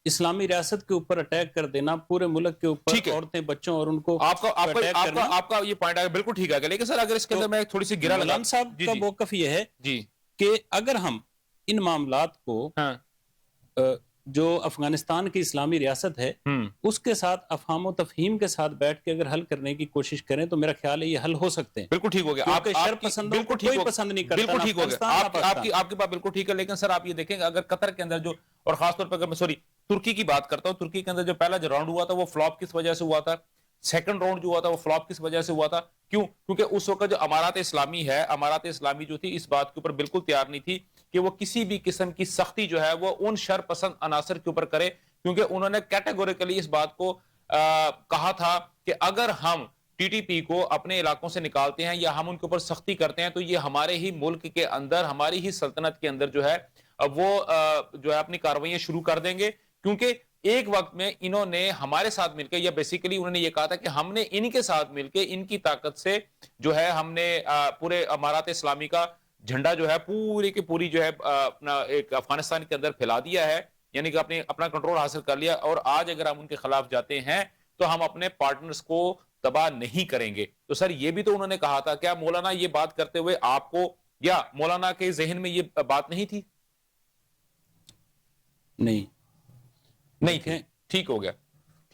اسلامی ریاست کے اوپر اٹیک کر دینا، پورے ملک کے اوپر عورتیں بچوں اور ان کو آپ کا یہ پوائنٹ آگا، بالکل ٹھیک ہے، لیکن سر اگر اس کے اندر میں تھوڑی سی گرا لگا، مولانا صاحب کا موقف یہ ہے کہ اگر ہم ان معاملات کو جو افغانستان کی اسلامی ریاست ہے اس کے ساتھ افہام و تفہیم کے ساتھ بیٹھ کے اگر حل کرنے کی کوشش کریں تو میرا خیال ہے یہ حل ہو سکتے ہیں۔ بالکل ٹھیک ہو گیا، کیونکہ شر پسندوں کو کوئی پسند نہیں کرتا، بالکل ٹھیک ہو گیا، آپ کی بات بالکل ٹھیک ہے، لیکن سر آپ یہ دیکھیں اگر قطر کے اندر جو، اور خاص طور پر اگر میں ترکی کی بات کرتا ہوں، ترکی کے اندر جو پہلا جو راؤنڈ ہوا تھا وہ فلاپ کس وجہ سے ہوا تھا، سیکنڈ راؤنڈ جو ہوا تھا وہ فلاپ کس وجہ سے ہوا تھا، کیوں؟ کیونکہ اس وقت جو امارات اسلامی ہے، امارات اسلامی جو تھی اس بات کے اوپر بالکل تیار نہیں تھی کہ وہ کسی بھی قسم کی سختی جو ہے وہ ان شر پسند عناصر کے اوپر کرے، کیونکہ انہوں نے کیٹیگوریکلی اس بات کو کہا تھا کہ اگر ہم ٹی ٹی پی کو اپنے علاقوں سے نکالتے ہیں یا ہم ان کے اوپر سختی کرتے ہیں تو یہ ہمارے ہی ملک کے اندر، ہماری ہی سلطنت کے اندر جو ہے وہ جو ہے اپنی کارروائیاں شروع کر دیں گے، کیونکہ ایک وقت میں انہوں نے ہمارے ساتھ مل کے، یا بیسیکلی انہوں نے یہ کہا تھا کہ ہم نے ان کے ساتھ مل کے ان کی طاقت سے جو ہے ہم نے پورے امارات اسلامی کا جھنڈا جو ہے پوری کی پوری جو ہے اپنا ایک افغانستان کے اندر پھیلا دیا ہے، یعنی کہ اپنا کنٹرول حاصل کر لیا، اور آج اگر ہم ان کے خلاف جاتے ہیں تو ہم اپنے پارٹنرز کو تباہ نہیں کریں گے۔ تو سر یہ بھی تو انہوں نے کہا تھا، کیا مولانا یہ بات کرتے ہوئے آپ کو یا مولانا کے ذہن میں یہ بات نہیں تھی؟ نہیں تھی، ٹھیک ہو گیا،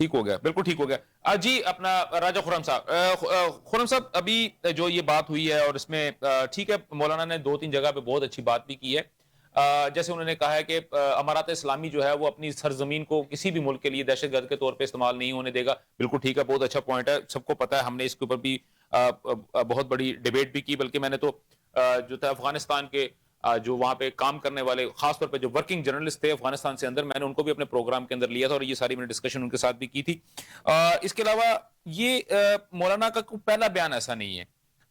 ٹھیک ہو گیا، بالکل ٹھیک ہو گیا۔ جی اپنا راجہ خرم صاحب، خرم صاحب ابھی جو یہ بات ہوئی ہے اور اس میں ٹھیک ہے مولانا نے 2-3 جگہ پہ بہت اچھی بات بھی کی ہے، جیسے انہوں نے کہا ہے کہ امارات اسلامی جو ہے وہ اپنی سرزمین کو کسی بھی ملک کے لیے دہشت گرد کے طور پہ استعمال نہیں ہونے دے گا، بالکل ٹھیک ہے، بہت اچھا پوائنٹ ہے، سب کو پتا ہے، ہم نے اس کے اوپر بھی بہت بڑی ڈیبیٹ بھی کی، بلکہ میں نے تو جو تھا افغانستان کے جو وہاں پہ کام کرنے والے، خاص طور پہ جو ورکنگ جرنلسٹ تھے افغانستان سے اندر، میں نے ان کو بھی اپنے پروگرام کے اندر لیا تھا اور یہ ساری میں نے ڈسکشن ان کے ساتھ بھی کی تھی۔ اس کے علاوہ یہ مولانا کا پہلا بیان ایسا نہیں ہے،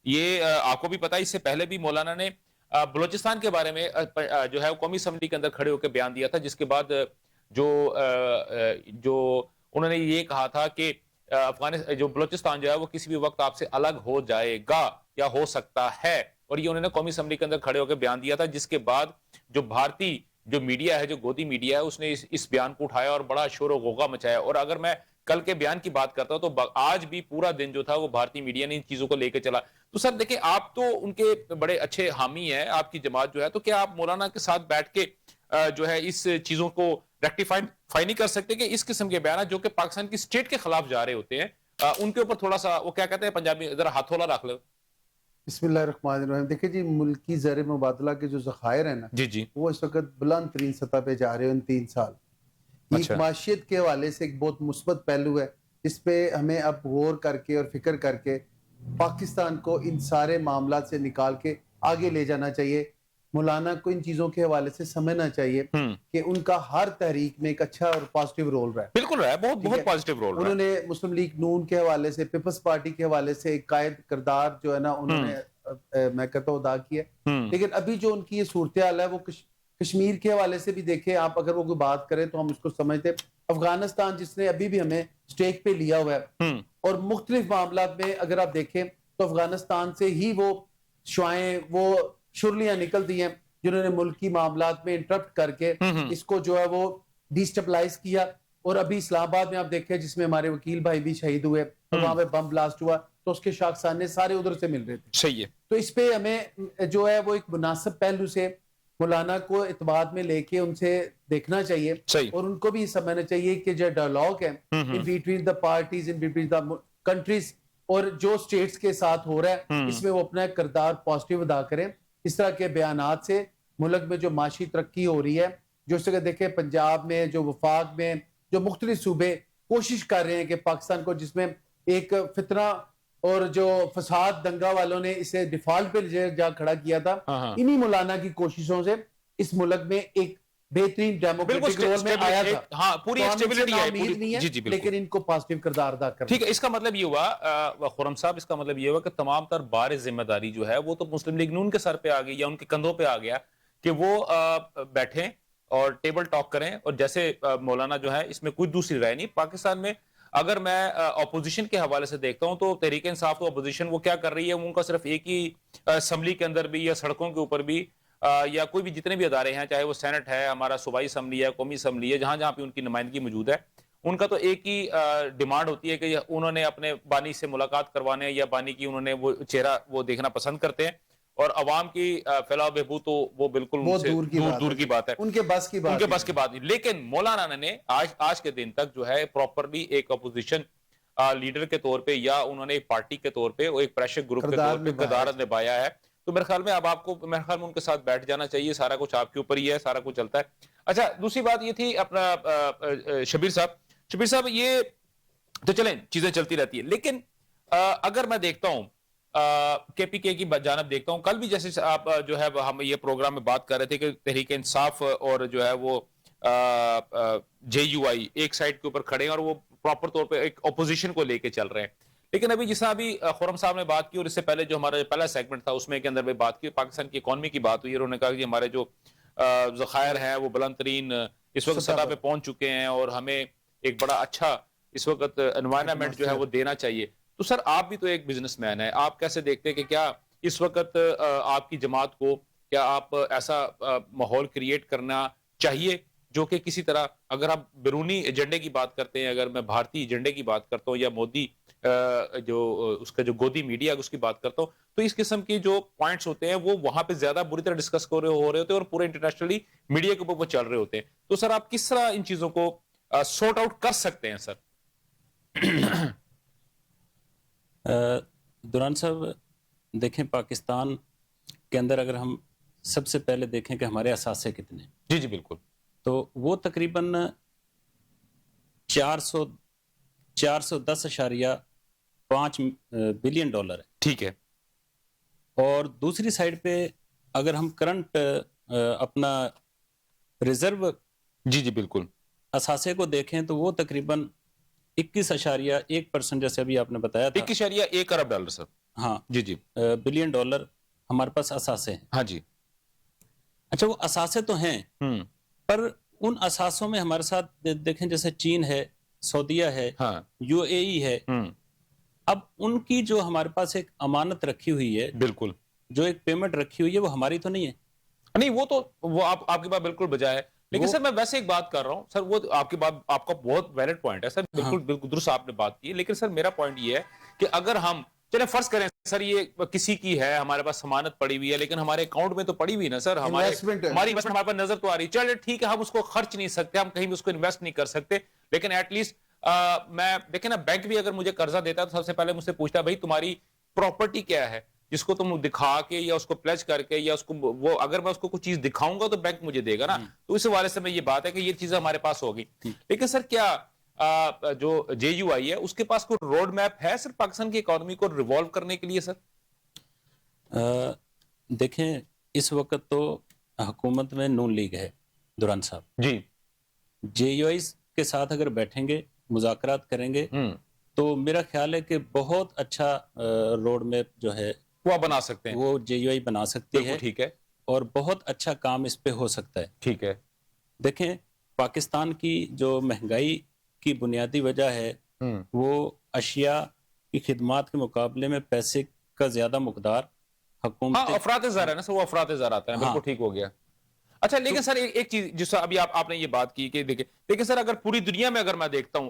یہ آپ کو بھی پتا ہے، اس سے پہلے بھی مولانا نے بلوچستان کے بارے میں جو ہے قومی اسمبلی کے اندر کھڑے ہو کے بیان دیا تھا، جس کے بعد جو انہوں نے یہ کہا تھا کہ جو بلوچستان جو ہے وہ کسی بھی وقت آپ سے الگ ہو جائے گا یا ہو سکتا ہے، اور یہ انہوں نے قومی اسمبلی کے اندر کھڑے ہو کے بیان دیا تھا، جس کے بعد جو بھارتی جو میڈیا ہے, جو گودی میڈیا ہے, اس نے اس بیان کو اٹھایا اور بڑا شور و غوغا مچایا. اور اگر میں کل کے بیان کی بات کرتا ہوں تو آج بھی پورا دن جو تھا وہ بھارتی میڈیا نے ان چیزوں کو لے کے چلا. تو سر دیکھیں, آپ تو ان کے بڑے اچھے حامی ہیں, آپ کی جماعت جو ہے, تو کیا آپ مولانا کے ساتھ بیٹھ کے جو ہے اس چیزوں کو ریکٹیفائی نہیں کر سکتے کہ اس قسم کے بیانات جو کہ پاکستان کی اسٹیٹ کے خلاف جا رہے ہوتے ہیں, ان کے اوپر تھوڑا سا, وہ کیا کہتے ہیں پنجابی, ذرا ہاتھولا رکھ لو. بسم اللہ الرحمن الرحیم. دیکھیں جی, ملکی زر مبادلہ کے جو ذخائر ہیں نا, جی جی, وہ اس وقت بلند ترین سطح پہ جا رہے ہیں ان 3 سال. ایک معاشیت کے حوالے سے ایک بہت مثبت پہلو ہے جس پہ ہمیں اب غور کر کے اور فکر کر کے پاکستان کو ان سارے معاملات سے نکال کے آگے لے جانا چاہیے. مولانا کو ان چیزوں کے حوالے سے سمجھنا چاہیے کہ ان کا ہر تحریک میں ایک اچھا اور پازیٹیو رول رہا ہے. بالکل رہا ہے, بہت پازیٹیو رول رہا ہے. انہوں نے مسلم لیگ نون کے حوالے سے, پیپلز پارٹی کے حوالے سے ایک قائد کردار جو ہے نا, انہوں نے میں کہتا ہوں ادا کیا. لیکن ابھی جو ان کی یہ صورتحال ہے, وہ کشمیر کے حوالے سے بھی دیکھیں آپ, اگر وہ کوئی بات کریں تو ہم اس کو سمجھتے. افغانستان جس نے ابھی بھی ہمیں سٹیک پہ لیا ہوا ہے, اور مختلف معاملات میں اگر آپ دیکھیں تو افغانستان سے ہی وہ شعائیں, وہ شرلیاں نکلتی ہیں جنہوں نے ملکی معاملات میں انٹرپٹ کر کے اس کو جو ہے وہ ڈیسٹیبلائز کیا. اور ابھی اسلام آباد میں آپ دیکھیں جس میں ہمارے وکیل بھائی بھی شہید ہوئے, اور وہاں پہ بم بلاسٹ ہوا, تو اس کے شاخسانے سارے ادھر سے مل رہے تھے. صحیح ہے. تو اس پہ ہمیں جو ہے وہ ایک مناسب پہلو سے مولانا کو اعتماد میں لے کے ان سے دیکھنا چاہیے, اور ان کو بھی سمجھنا چاہیے کہ جو ڈائیلاگ ہے in between the parties, in between the countries, اور جو سٹیٹس کے ساتھ ہو رہا ہے, اس میں وہ اپنا کردار پازیٹیو ادا کریں. اس طرح کے بیانات سے ملک میں جو معاشی ترقی ہو رہی ہے, جو اس طرح دیکھیں پنجاب میں, جو وفاق میں, جو مختلف صوبے کوشش کر رہے ہیں کہ پاکستان کو, جس میں ایک فتنہ اور جو فساد دنگا والوں نے اسے ڈیفالٹ پہ جا کھڑا کیا تھا, انہی مولانا کی کوششوں سے اس ملک میں ایک بہترین ڈیموکریٹک رول میں آیا تھا. ہاں, پوری اسٹیبلٹی ہے, لیکن ان کو پازیٹیو کردار ادا کرنا. ٹھیک ہے, اس کا مطلب یہ ہوا خرم صاحب, اس کا مطلب یہ ہوا کہ تمام تر بار ذمہ داری جو ہے وہ تو مسلم لیگ نون کے سر پہ آ گئی, یا ان کے کندھوں پہ آ گیا کہ وہ بیٹھیں اور ٹیبل ٹاک کریں. اور جیسے مولانا جو ہے, اس میں کوئی دوسری رائے نہیں. پاکستان میں اگر میں اپوزیشن کے حوالے سے دیکھتا ہوں تو تحریک انصاف تو اپوزیشن وہ کیا کر رہی ہے, ان کا صرف ایک ہی اسمبلی کے اندر بھی یا سڑکوں کے اوپر بھی یا کوئی بھی جتنے بھی ادارے ہیں, چاہے وہ سینٹ ہے, ہمارا صوبائی اسمبلی ہے, قومی اسمبلی ہے, جہاں جہاں پہ ان کی نمائندگی موجود ہے, ان کا تو ایک ہی ڈیمانڈ ہوتی ہے کہ انہوں نے اپنے بانی سے ملاقات کروانے, یا بانی کی انہوں نے وہ چہرہ وہ دیکھنا پسند کرتے ہیں, اور عوام کی فلاح و بہبود تو وہ بالکل دور کی بات ہے, ان کے بس کی بات نہیں. لیکن مولانا نے آج کے دن تک جو ہے پراپرلی ایک اپوزیشن لیڈر کے طور پہ, یا انہوں نے ایک پارٹی کے طور پہ, ایک پریشر گروپ کے طور پہ کردار نبھایا ہے. تو میرے خیال میں اب آپ کو, میرے خیال میں ان کے ساتھ بیٹھ جانا چاہیے. سارا کچھ آپ کے اوپر ہی ہے, سارا کچھ چلتا ہے. اچھا, دوسری بات یہ تھی اپنا شبیر صاحب, یہ تو چلیں چیزیں چلتی رہتی ہیں, لیکن اگر میں دیکھتا ہوں کے پی کے کی جانب دیکھتا ہوں, کل بھی جیسے آپ جو ہے ہم یہ پروگرام میں بات کر رہے تھے کہ تحریک انصاف اور جو ہے وہ جے یو آئی ایک سائڈ کے اوپر کھڑے ہیں, اور وہ پراپر طور پہ ایک اپوزیشن کو لے کے چل رہے ہیں. لیکن ابھی جس ابھی خرم صاحب نے بات کی, اور اس سے پہلے جو ہمارا پہلا سیگمنٹ تھا اس میں کے اندر بھی بات کی, پاکستان کی اکانومی کی بات ہوئی, اور انہوں نے کہا کہ ہمارے جو ذخائر ہیں وہ بلند ترین اس وقت سطح پہ پہنچ چکے ہیں, اور ہمیں ایک بڑا اچھا اس وقت انوائرمنٹ جو ہے وہ دینا چاہیے. تو سر آپ بھی تو ایک بزنس مین ہیں, آپ کیسے دیکھتے ہیں کہ کیا اس وقت آپ کی جماعت کو, کیا آپ ایسا ماحول کریٹ کرنا چاہیے جو کہ کسی طرح, اگر آپ بیرونی ایجنڈے کی بات کرتے ہیں, اگر میں بھارتی ایجنڈے کی بات کرتا ہوں, یا مودی جو اس کا جو گودی میڈیا اس کی بات کرتا ہوں, تو اس قسم کی جو پوائنٹس ہوتے ہیں وہ وہاں پہ زیادہ بری طرح ڈسکس ہو رہے ہوتے ہیں, اور پورے انٹرنیشنلی میڈیا کے اوپر وہ چل رہے ہوتے ہیں. تو سر آپ کس طرح ان چیزوں کو سورٹ آؤٹ کر سکتے ہیں سر؟ دوران صاحب دیکھیں, پاکستان کے اندر اگر ہم سب سے پہلے دیکھیں کہ ہمارے اثاثے کتنے, جی جی بالکل, تو وہ تقریباً 410.5 بلین ڈالر ہے. ٹھیک ہے. اور دوسری سائڈ پہ اگر ہم کرنٹ اپنا ریزرو جی جی بالکل اثاثے کو دیکھیں تو وہ تقریباً 21.1% جیسے ابھی آپ نے بتایا تھا, 21.1 ارب ڈالر سر. ہاں جی جی بلین ڈالر ہمارے پاس اثاثے ہیں. ہاں جی. اچھا, وہ اثاثے تو ہیں, پر ان اثاثوں میں ہمارے ساتھ دیکھیں جیسے چین ہے, سعودیہ ہے, یو اے ای ہے. اب ان کی جو ہمارے پاس ایک امانت رکھی ہوئی ہے, بالکل, جو ایک پیمنٹ رکھی ہوئی ہے, وہ ہماری تو نہیں ہے. نہیں وہ تو وہ آپ کی بات بالکل بجا ہے، لیکن سر میں ویسے ایک بات کر رہا ہوں سر، وہ آپ کی بات آپ کا بہت ویلڈ پوائنٹ ہے سر، بالکل درست آپ نے بات کی ہے، لیکن سر میرا پوائنٹ یہ ہے کہ اگر ہم چلیں فرض کریں سر یہ کسی کی ہے، ہمارے پاس ضمانت پڑی ہوئی ہے، لیکن ہمارے اکاؤنٹ میں تو پڑی ہوئی نا سر، ہماری انویسٹمنٹ ہمارے پاس نظر تو آ رہی ہے، چلے ٹھیک ہے ہم اس کو خرچ نہیں سکتے، ہم کہیں بھی اس کو انویسٹ نہیں کر سکتے، لیکن ایٹ لیسٹ میں دیکھیں نا بینک بھی اگر مجھے قرضہ دیتا ہے تو سب سے پہلے مجھ سے پوچھتا ہے بھائی تمہاری پراپرٹی کیا ہے جس کو تم دکھا کے یا اس کو پلیج کر کے یا اس کو وہ اگر میں اس کو کچھ چیز دکھاؤں گا تو بینک مجھے دے گا نا، تو اس حوالے سے میں یہ بات ہے کہ یہ چیزیں ہمارے پاس ہوگی، لیکن سر کیا جو جے یو آئی ہے اس کے پاس کوئی روڈ میپ ہے سر پاکستان کی اکانومی کو ریوالو کرنے کے لیے سر؟ دیکھیں اس وقت تو حکومت میں نون لیگ ہے دوران صاحب جی، جے یو آئی کے ساتھ اگر بیٹھیں گے مذاکرات کریں گے تو میرا خیال ہے کہ بہت اچھا روڈ میپ جو ہے وہ بنا سکتے ہیں، وہ جے یو آئی بنا سکتی ہے، ٹھیک ہے، اور بہت اچھا کام اس پہ ہو سکتا ہے، ٹھیک ہے۔ دیکھیں پاکستان کی جو مہنگائی کی بنیادی وجہ ہے وہ اشیاء کی خدمات کے مقابلے میں پیسے کا زیادہ مقدار حکومت افراط زر ہے نا سر، وہ افراط زر آتا ہے، بالکل ٹھیک ہو گیا۔ اچھا لیکن سر ایک چیز جس ابھی آپ نے یہ بات کی کہ دیکھیں سر اگر پوری دنیا میں اگر میں دیکھتا ہوں،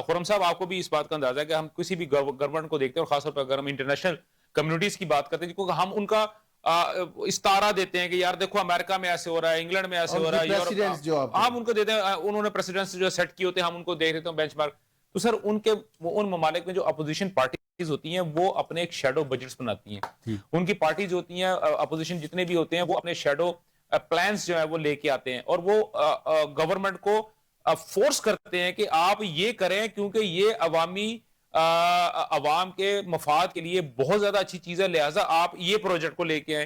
خرم صاحب آپ کو بھی اس بات کا اندازہ ہے کہ ہم کسی بھی گورنمنٹ کو دیکھتے ہیں اور خاص طور پر اگر ہم انٹرنیشنل کمیونٹیز کی بات کرتے ہیں کیونکہ ہم ان کا استعارہ دیتے ہیں کہ یار دیکھو امریکہ میں ایسے ہو رہا ہے، انگلینڈ میں ایسے ہو رہا ہے، ہم ان کو دیتے ہیں، انہوں نے پریسیڈنٹس جو سیٹ کی ہوتے ہیں ہم ان کو دیکھ رہتے ہیں بینچ مارک، تو سر ان ممالک میں جو اپوزیشن پارٹیز ہوتی ہیں وہ اپنے ایک شیڈو بجٹس بناتی ہیں، ان کی پارٹیز ہوتی ہیں اپوزیشن جتنے بھی ہوتے ہیں وہ اپنے شیڈو پلانز جو ہے وہ لے کے آتے ہیں اور وہ گورنمنٹ کو فورس کرتے ہیں کہ آپ یہ کریں کیونکہ یہ عوام کے مفاد کے لیے بہت زیادہ اچھی چیز ہے، لہٰذا آپ یہ پروجیکٹ کو لے کے آئیں،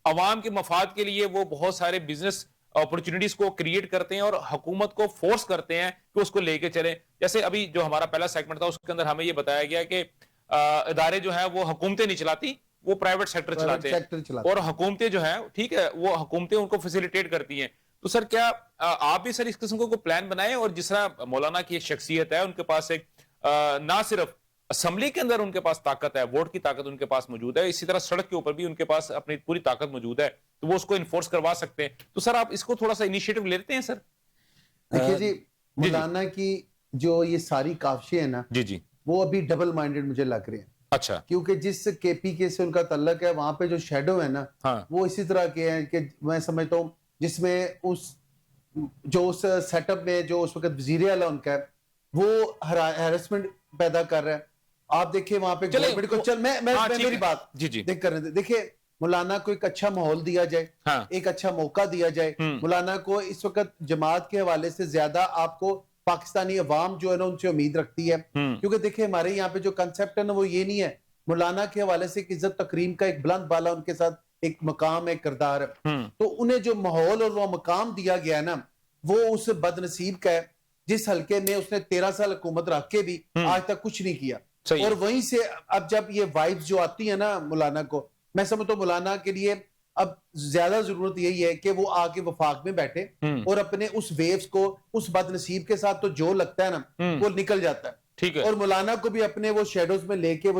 عوام کے مفاد کے لیے وہ بہت سارے بزنس اپرچونٹیز کو کریٹ کرتے ہیں اور حکومت کو فورس کرتے ہیں کہ اس کو لے کے چلیں، جیسے ابھی جو ہمارا پہلا سیگمنٹ تھا اس کے اندر ہمیں یہ بتایا گیا کہ ادارے جو ہیں وہ حکومتیں نہیں چلاتی، وہ پرائیویٹ سیکٹر چلاتے ہیں اور حکومتیں جو ہیں ٹھیک ہے وہ حکومتیں ان کو فیسیلیٹیٹ کرتی ہیں، تو سر کیا آپ بھی سر اس قسم کو پلان بنائیں اور جس طرح مولانا کی ایک شخصیت ہے ان کے پاس ایک نہ صرف اسمبلی کے اندر ان کے پاس طاقت ہے، ووٹ کی طاقت ان کے پاس موجود ہے، اسی طرح سڑک کے اوپر بھی ان کے پاس اپنی پوری طاقت موجود ہے تو وہ اس کو انفورس کروا سکتے ہیں، تو سر آپ اس کو تھوڑا سا انیشیٹو لیتے ہیں سر؟ دیکھیے جی مولانا کی جو یہ ساری کاوشیں ہیں نا جی وہ ابھی ڈبل مائنڈڈ مجھے لگ رہے ہیں، اچھا کیونکہ جس کے پی کے سے ان کا تعلق ہے وہاں پہ جو شیڈو ہے نا وہ اسی طرح کے ہیں کہ میں سمجھتا ہوں جس میں اس سیٹ اپ میں جو اس وقت وزیر اعلیٰ ان کا ہے وہ ہیرسمنٹ پیدا کر رہا ہے، آپ دیکھیں وہاں پہ گورنمنٹ کو میری بات دیکھ کر رہے دیکھیں مولانا کو ایک اچھا ماحول دیا جائے، ایک اچھا موقع دیا جائے، مولانا کو اس وقت جماعت کے حوالے سے زیادہ آپ کو پاکستانی عوام جو ہے نا ان سے امید رکھتی ہے، کیونکہ دیکھیں ہمارے یہاں پہ جو کنسپٹ ہے نا وہ یہ نہیں ہے، مولانا کے حوالے سے ایک عزت تکریم کا ایک بلند بالا ان کے ساتھ ایک مقام ایک کردار ہے، تو انہیں جو ماحول اور وہ مقام دیا گیا نا وہ اس بد نصیب کا ہے جس حلقے میں اس نے 13 سال حکومت رکھ کے بھی آج تک کچھ نہیں کیا، اور وہیں سے اب جب یہ وائبز جو آتی ہیں نا مولانا کو، میں سمجھتا ہوں مولانا کے لیے اب زیادہ ضرورت یہی ہے کہ وہ آ کے وفاق میں بیٹھے اور اپنے اس ویوز کو اس بد نصیب کے ساتھ تو جو لگتا ہے نا وہ نکل جاتا ہے، اور مولانا کو بھی اپنے وہ شیڈوز میں لے کے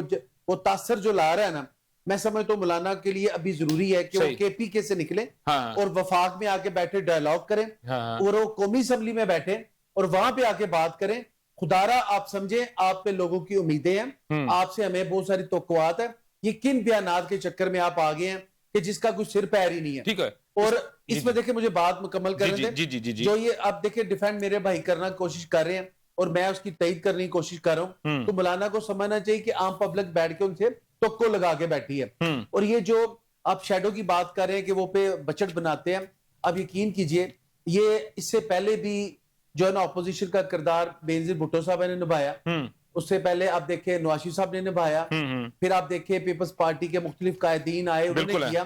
وہ تاثر جو لا رہا ہے نا، میں سمجھتا ہوں مولانا کے لیے ابھی ضروری ہے کہ وہ کے پی کے سے نکلے اور وفاق میں آ کے بیٹھے ڈائیلاگ کریں اور وہ قومی اسمبلی میں بیٹھے اور وہاں پہ آ کے بات کریں، خدارا آپ سمجھیں آپ پہ لوگوں کی امیدیں ہیں، آپ سے ہمیں بہت ساری توقعات ہیں، یہ کن بیانات کے چکر میں آپ آگے ہیں کہ جس کا کوئی سر پیر ہی نہیں ہے، اور اس میں دیکھیں مجھے بات مکمل کرنے دیں، جو یہ آپ دیکھیں ڈیفینڈ میرے بھائی کرنا کوشش کر رہے ہیں اور میں اس کی تائید کرنے کی کوشش کر رہا ہوں، تو مولانا کو سمجھنا چاہیے کہ عام پبلک بیٹھ کے ان سے توقع لگا کے بیٹھی ہے، اور یہ جو آپ شیڈو کی بات کر رہے ہیں کہ وہ پہ بجٹ بناتے ہیں، اب یقین کیجئے یہ اس سے پہلے بھی جو ہے نا اپوزیشن کا کردار بینظیر بھٹو صاحب نے نبھایا، اس سے پہلے آپ دیکھیں نواز شریف صاحب نے نبھایا، پھر آپ دیکھیں پیپلز پارٹی کے مختلف قائدین آئے انہوں نے کیا،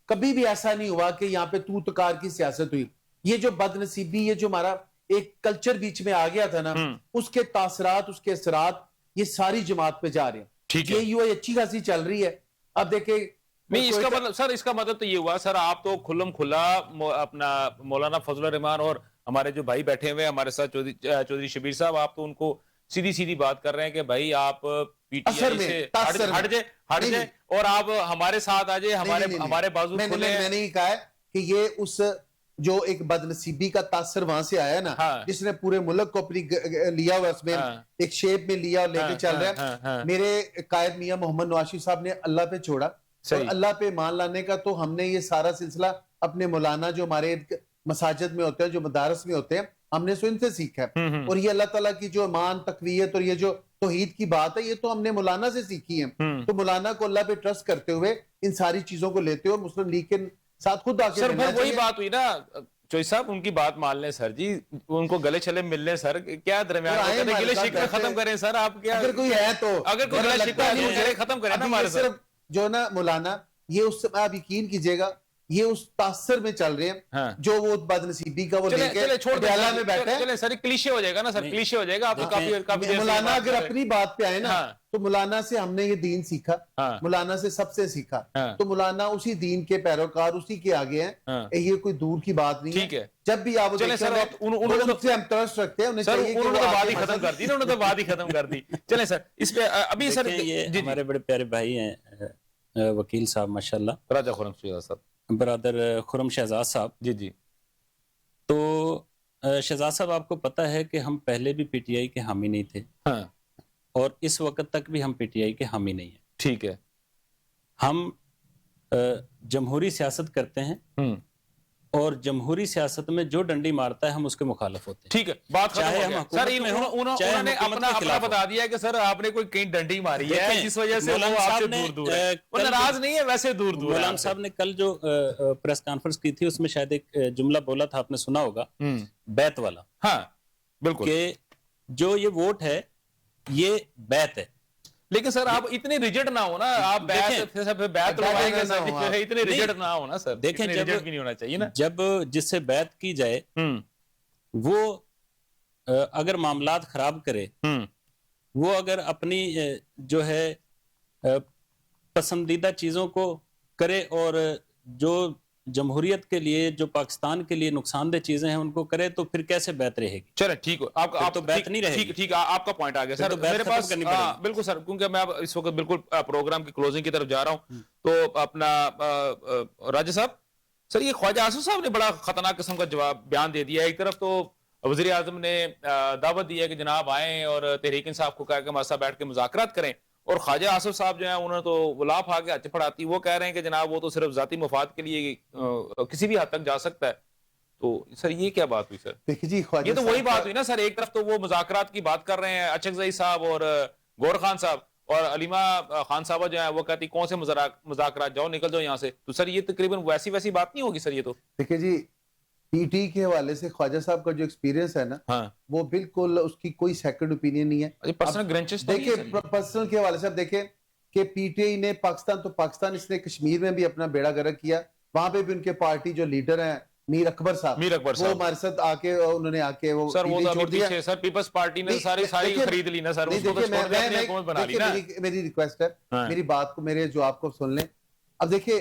کبھی بھی ایسا نہیں ہوا کہ یہاں پہ تو تکار کی سیاست ہوئی، یہ جو بد نصیبی یہ جو ہمارا ایک کلچر بیچ میں آ گیا تھا نا اس کے تاثرات اس کے اثرات یہ ساری جماعت پہ جا رہے ہیں، یہ یو آئی اچھی خاصی چل رہی ہے، اب دیکھیں نہیں اس کا مطلب سر اس کا مطلب تو یہ ہوا سر آپ تو کھلم کھلا اپنا مولانا فضل الرحمان اور ہمارے جو بھائی بیٹھے ہوئے ہمارے ساتھ چودھری شبیر صاحب آپ تو ان کو سیدھی بات کر رہے ہیں کہ بھائی آپ پی ٹی آئی سے ہٹ جائے اور آپ ہمارے ساتھ آ جائے ہمارے بازو کھلے ہیں، میں نے کہا ہے کہ یہ اس جو ایک بدنصیبی کا تاثر وہاں سے آیا نا, جس نے پورے ملک کو اپنی لیا ہوا اس میں ایک شیپ میں لیا اور لے کے چل رہا ہے. میرے قائد میاں محمد نواز صاحب نے اللہ پہ چھوڑا, اور اللہ پہ مان لانے کا تو ہم نے یہ سارا سلسلہ اپنے مولانا جو ہمارے مساجد میں ہوتے ہیں, جو مدارس میں ہوتے ہیں, ہم نے ان سے سیکھا ہے. اور یہ اللہ تعالیٰ کی جو ایمان, تقویت اور یہ جو توحید کی بات ہے, یہ تو ہم نے مولانا سے سیکھی ہے. تو مولانا کو اللہ پہ ٹرسٹ کرتے ہوئے ان ساری چیزوں کو لیتے ہوئے مسلم لیگ کے ساتھ خود آکے سر وہی بات ہوئی نا چوئی صاحب, ان کی بات مان لیں سر جی, ان کو گلے چلے مل لیں سر, کیا درمیان گلے شکوے ختم کریں سر آپ, کیا اگر کوئی ہے تو اگر کوئی گلے شکوے ختم کریں نا ہمارے سر. جو نا مولانا یہ اس سے آپ یقین کیجئے گا, یہ اس تاثر میں چل رہے ہیں جو وہ بدنصیبی کا وہ لے کے ڈیالہ میں بیٹھے ہیں. چلیں سر کلیشے ہو جائے گا نا سر, کلیشے ہو جائے گا. آپ کافی مولانا اگر اپنی بات پہ آئے نا تو مولانا سے ہم نے یہ دین سیکھا, مولانا سے سب سے سیکھا, تو مولانا اسی دین کے پیروکار, اسی کے آگے ہیں. یہ کوئی دور کی بات نہیں ہے. جب بھی آپ دیکھیں ان سے ہم ترس رکھتے ہیں, انہیں چاہیے کہ انہوں نے بات ہی ختم کر دی, انہوں نے تو بات ہی ختم کر دی. چلیں سر اس پہ ابھی سر یہ ہمارے بڑے پیارے بھائی ہیں وکیل صاحب ماشاءاللہ, راجہ خرم شہزاد صاحب, برادر خرم شہزاد صاحب. جی جی. تو شہزاد صاحب آپ کو پتہ ہے کہ ہم پہلے بھی پی ٹی آئی کے حامی نہیں تھے, اور اس وقت تک بھی ہم پی ٹی آئی کے حامی نہیں ہیں. ٹھیک ہے. ہم جمہوری سیاست کرتے ہیں, اور جمہوری سیاست میں جو ڈنڈی مارتا ہے ہم اس کے مخالف ہوتے ہیں. ٹھیک ہے, بات ختم ہو گیا. سر انہوں نے اپنا بتا دیا کہ سر آپ نے کوئی کہیں ڈنڈی ماری ہے جس وجہ سے وہ آپ سے دور دور ہے, وہ ناراض نہیں ہے, ویسے دور دور ہے. مولانا صاحب نے کل جو پریس کانفرنس کی تھی اس میں شاید ایک جملہ بولا تھا, آپ نے سنا ہوگا, بیت والا. ہاں بالکل, کہ جو یہ ووٹ ہے یہ بیت ہے. لیکن سر آپ اتنے ریجڈ نہ ہو نا, آپ بیت روائیں گے سر, اتنے ریجڈ نہ ہو نا سر. دیکھیں ریجڈ بھی نہیں ہونا چاہیے نا. جب جس سے بیت کی جائے وہ اگر معاملات خراب کرے, وہ اگر اپنی جو ہے پسندیدہ چیزوں کو کرے, اور جو جمہوریت کے لیے, جو پاکستان کے لیے نقصان دہ چیزیں ہیں ان کو کرے, تو پھر کیسے بیت رہے گی؟ چلیں ٹھیک ہو, آپ تو بیت نہیں رہے گی. ٹھیک, آپ کا پوائنٹ آ گیا سر. میرے پاس بالکل سر, کیونکہ میں اس وقت بالکل پروگرام کی کلوزنگ کی طرف جا رہا ہوں, تو اپنا راجہ صاحب, سر یہ خواجہ آصف صاحب نے بڑا خطرناک قسم کا جواب بیان دے دیا ہے. ایک طرف تو وزیر اعظم نے دعوت دی ہے کہ جناب آئیں اور تحریک انصاف کو کہا کہ ہمارے ساتھ بیٹھ کے مذاکرات کریں, اور خواجہ آصف صاحب جو ہیں انہوں نے تو غلاف آ کے ہاتھ پڑھاتی, وہ کہہ رہے ہیں کہ جناب وہ تو صرف ذاتی مفاد کے لیے کسی بھی حد تک جا سکتا ہے. تو سر یہ کیا بات ہوئی سر؟ دیکھیں جی, یہ تو وہی بات ہوئی نا سر, ایک طرف تو وہ مذاکرات کی بات کر رہے ہیں اچکزئی صاحب اور گور خان صاحب, اور علیمہ خان صاحبہ جو ہیں وہ کہتی کون سے مذاکرات, جاؤ نکل جاؤ یہاں سے. تو سر یہ تقریباً ویسی بات نہیں ہوگی سر. یہ تو دیکھیں جی, پی ٹی کے حوالے سے خواجہ صاحب کا جو ایکسپیرینس ہے نا, وہ بالکل اس کی کوئی سیکنڈ اوپینین نہیں ہے. دیکھیں پرسنل کے حوالے سے آپ دیکھیں کہ پی ٹی آئی نے پاکستان, تو پاکستان اس نے کشمیر میں بھی اپنا بیڑا گرک کیا, وہاں پہ بھی ان کے پارٹی جو لیڈر ہیں میر اکبر صاحب, وہ ہمارے ساتھ آ کے انہوں نے آ کے وہ چھوڑ دیا. سر پیپلز پارٹی نے ساری خرید لی نا سر, اس کو تو چھوڑ دیا, اپنی حکومت بنا لی نا. میری ریکویسٹ ہے, میری بات کو, میرے جو آپ کو سن لیں. اب دیکھیں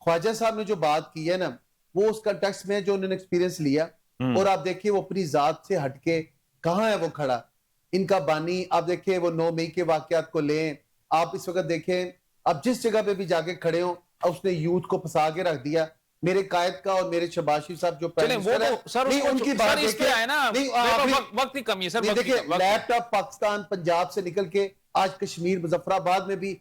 خواجہ صاحب نے جو بات کی ہے نا, وہ اس کنٹیکسٹ میں جو انہوں نے ایکسپیرینس لیا, اور آپ دیکھیں وہ اپنی ذات سے ہٹ کے کہاں ہے وہ کھڑا, ان کا بانی. آپ دیکھیں وہ 9 مئی کے واقعات کو لیں, آپ اس وقت دیکھیں اب جس جگہ پہ بھی جا کے کھڑے ہوں, اس نے یوتھ کو پھنسا کے رکھ دیا. میرے قائد کا اور میرے شہباز شریف صاحب جو پرائم منسٹر ہے, نہیں ان کی بات دیکھیں, لیفٹ آف پاکستان پنجاب سے نکل کے آج کشمیر مظفر آباد میں بھی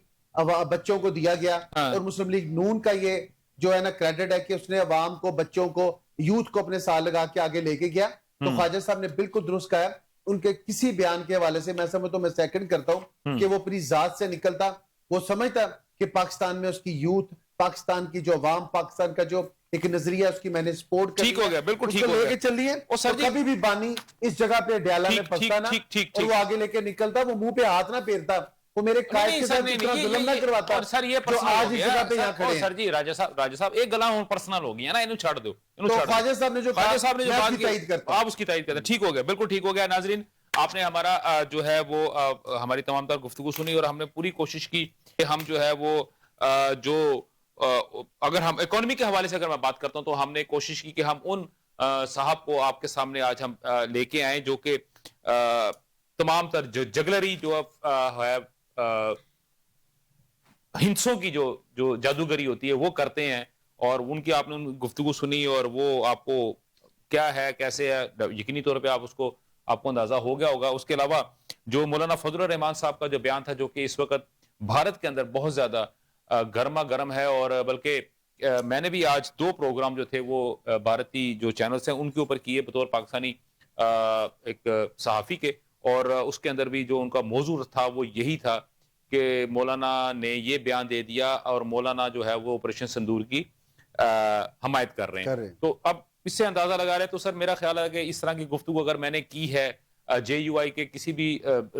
بچوں کو دیا گیا, اور مسلم لیگ نون کا یہ جو ہے نا کریڈٹ ہے کہ اس نے عوام کو, بچوں کو, یوتھ کو اپنے ساتھ لگا کے آگے لے کے گیا. تو خواجہ صاحب نے بالکل درست کہا, ان کے کسی بیان کے حوالے سے میں سمجھتا ہوں, میں سیکنڈ کرتا ہوں کہ وہ اپنی ذات سے نکلتا, وہ سمجھتا کہ پاکستان میں اس کی یوتھ, پاکستان کی جو عوام, پاکستان کا جو ایک نظریہ اس کی میں نے سپورٹ ٹھیک ہو گیا, بالکل ٹھیک ہو گیا, لے کے چل لیے. اور کبھی بھی بانی اس جگہ پہ ڈیالہ میں پھنستا نا, اور وہ آگے لے کے نکلتا, وہ منہ پہ ہاتھ نہ پھیرتا, وہ میرے قائد کے ساتھ اتنا ظلم نہ کرواتا. اور سر یہ پرسنل آج اس جگہ پہ یہاں کھڑے ہیں. سر جی راجہ صاحب ایک گلا ہوں پرسنل ہو گیا نا, انہوں چھاڑ دو. تو خواجہ صاحب نے جو بات کی آپ اس کی تائید کرتے ہیں, ٹھیک ہو گیا, بالکل ٹھیک ہو گیا. ناظرین آپ نے ہمارا جو ہے وہ ہماری تمام تر گفتگو سنی, اور ہم نے پوری کوشش کی کہ ہم جو ہے وہ جو اگر ہم اکانومی کے حوالے سے اگر میں بات کرتا ہوں, تو ہم نے کوشش کی کہ ہم ان صاحب کو آپ کے سامنے آج ہم لے کے آئیں جو کہ تمام تر جگلری جو ہے ہندسوں کی جو جادوگری ہوتی ہے وہ کرتے ہیں, اور ان کی آپ نے گفتگو سنی اور وہ آپ کو کیا ہے کیسے ہے یقینی طور پہ آپ کو اندازہ ہو گیا ہوگا. اس کے علاوہ جو مولانا فضل الرحمان صاحب کا جو بیان تھا جو کہ اس وقت بھارت کے اندر بہت زیادہ گرما گرم ہے, اور بلکہ میں نے بھی آج 2 پروگرام جو تھے وہ بھارتی جو چینلز ہیں ان کے اوپر کیے بطور پاکستانی ایک صحافی کے, اور اس کے اندر بھی جو ان کا موضوع تھا وہ یہی تھا کہ مولانا نے یہ بیان دے دیا اور مولانا جو ہے وہ آپریشن سندور کی حمایت کر رہے ہیں. تو اب اس سے اندازہ لگا رہے تو سر میرا خیال ہے کہ اس طرح کی گفتگو اگر میں نے کی ہے جے یو آئی کے کسی بھی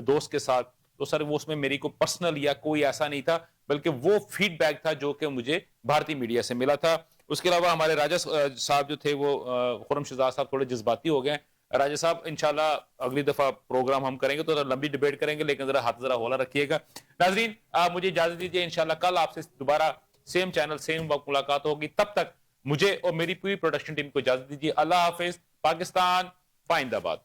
دوست کے ساتھ تو سر وہ اس میں میری کو پرسنل یا کوئی ایسا نہیں تھا, بلکہ وہ فیڈ بیک تھا جو کہ مجھے بھارتی میڈیا سے ملا تھا. اس کے علاوہ ہمارے راجہ صاحب جو تھے وہ خرم شہزاد صاحب تھوڑے جذباتی ہو گئے. راجہ صاحب انشاءاللہ اگلی دفعہ پروگرام ہم کریں گے تو لمبی ڈیبیٹ کریں گے, لیکن ذرا ہولا رکھیے گا. ناظرین مجھے اجازت دیجیے, انشاءاللہ کل آپ سے دوبارہ سیم چینل سیم وقت ملاقات ہوگی. تب تک مجھے اور میری پوری پروڈکشن ٹیم کو اجازت دیجیے. اللہ حافظ. پاکستان پائندہ باد.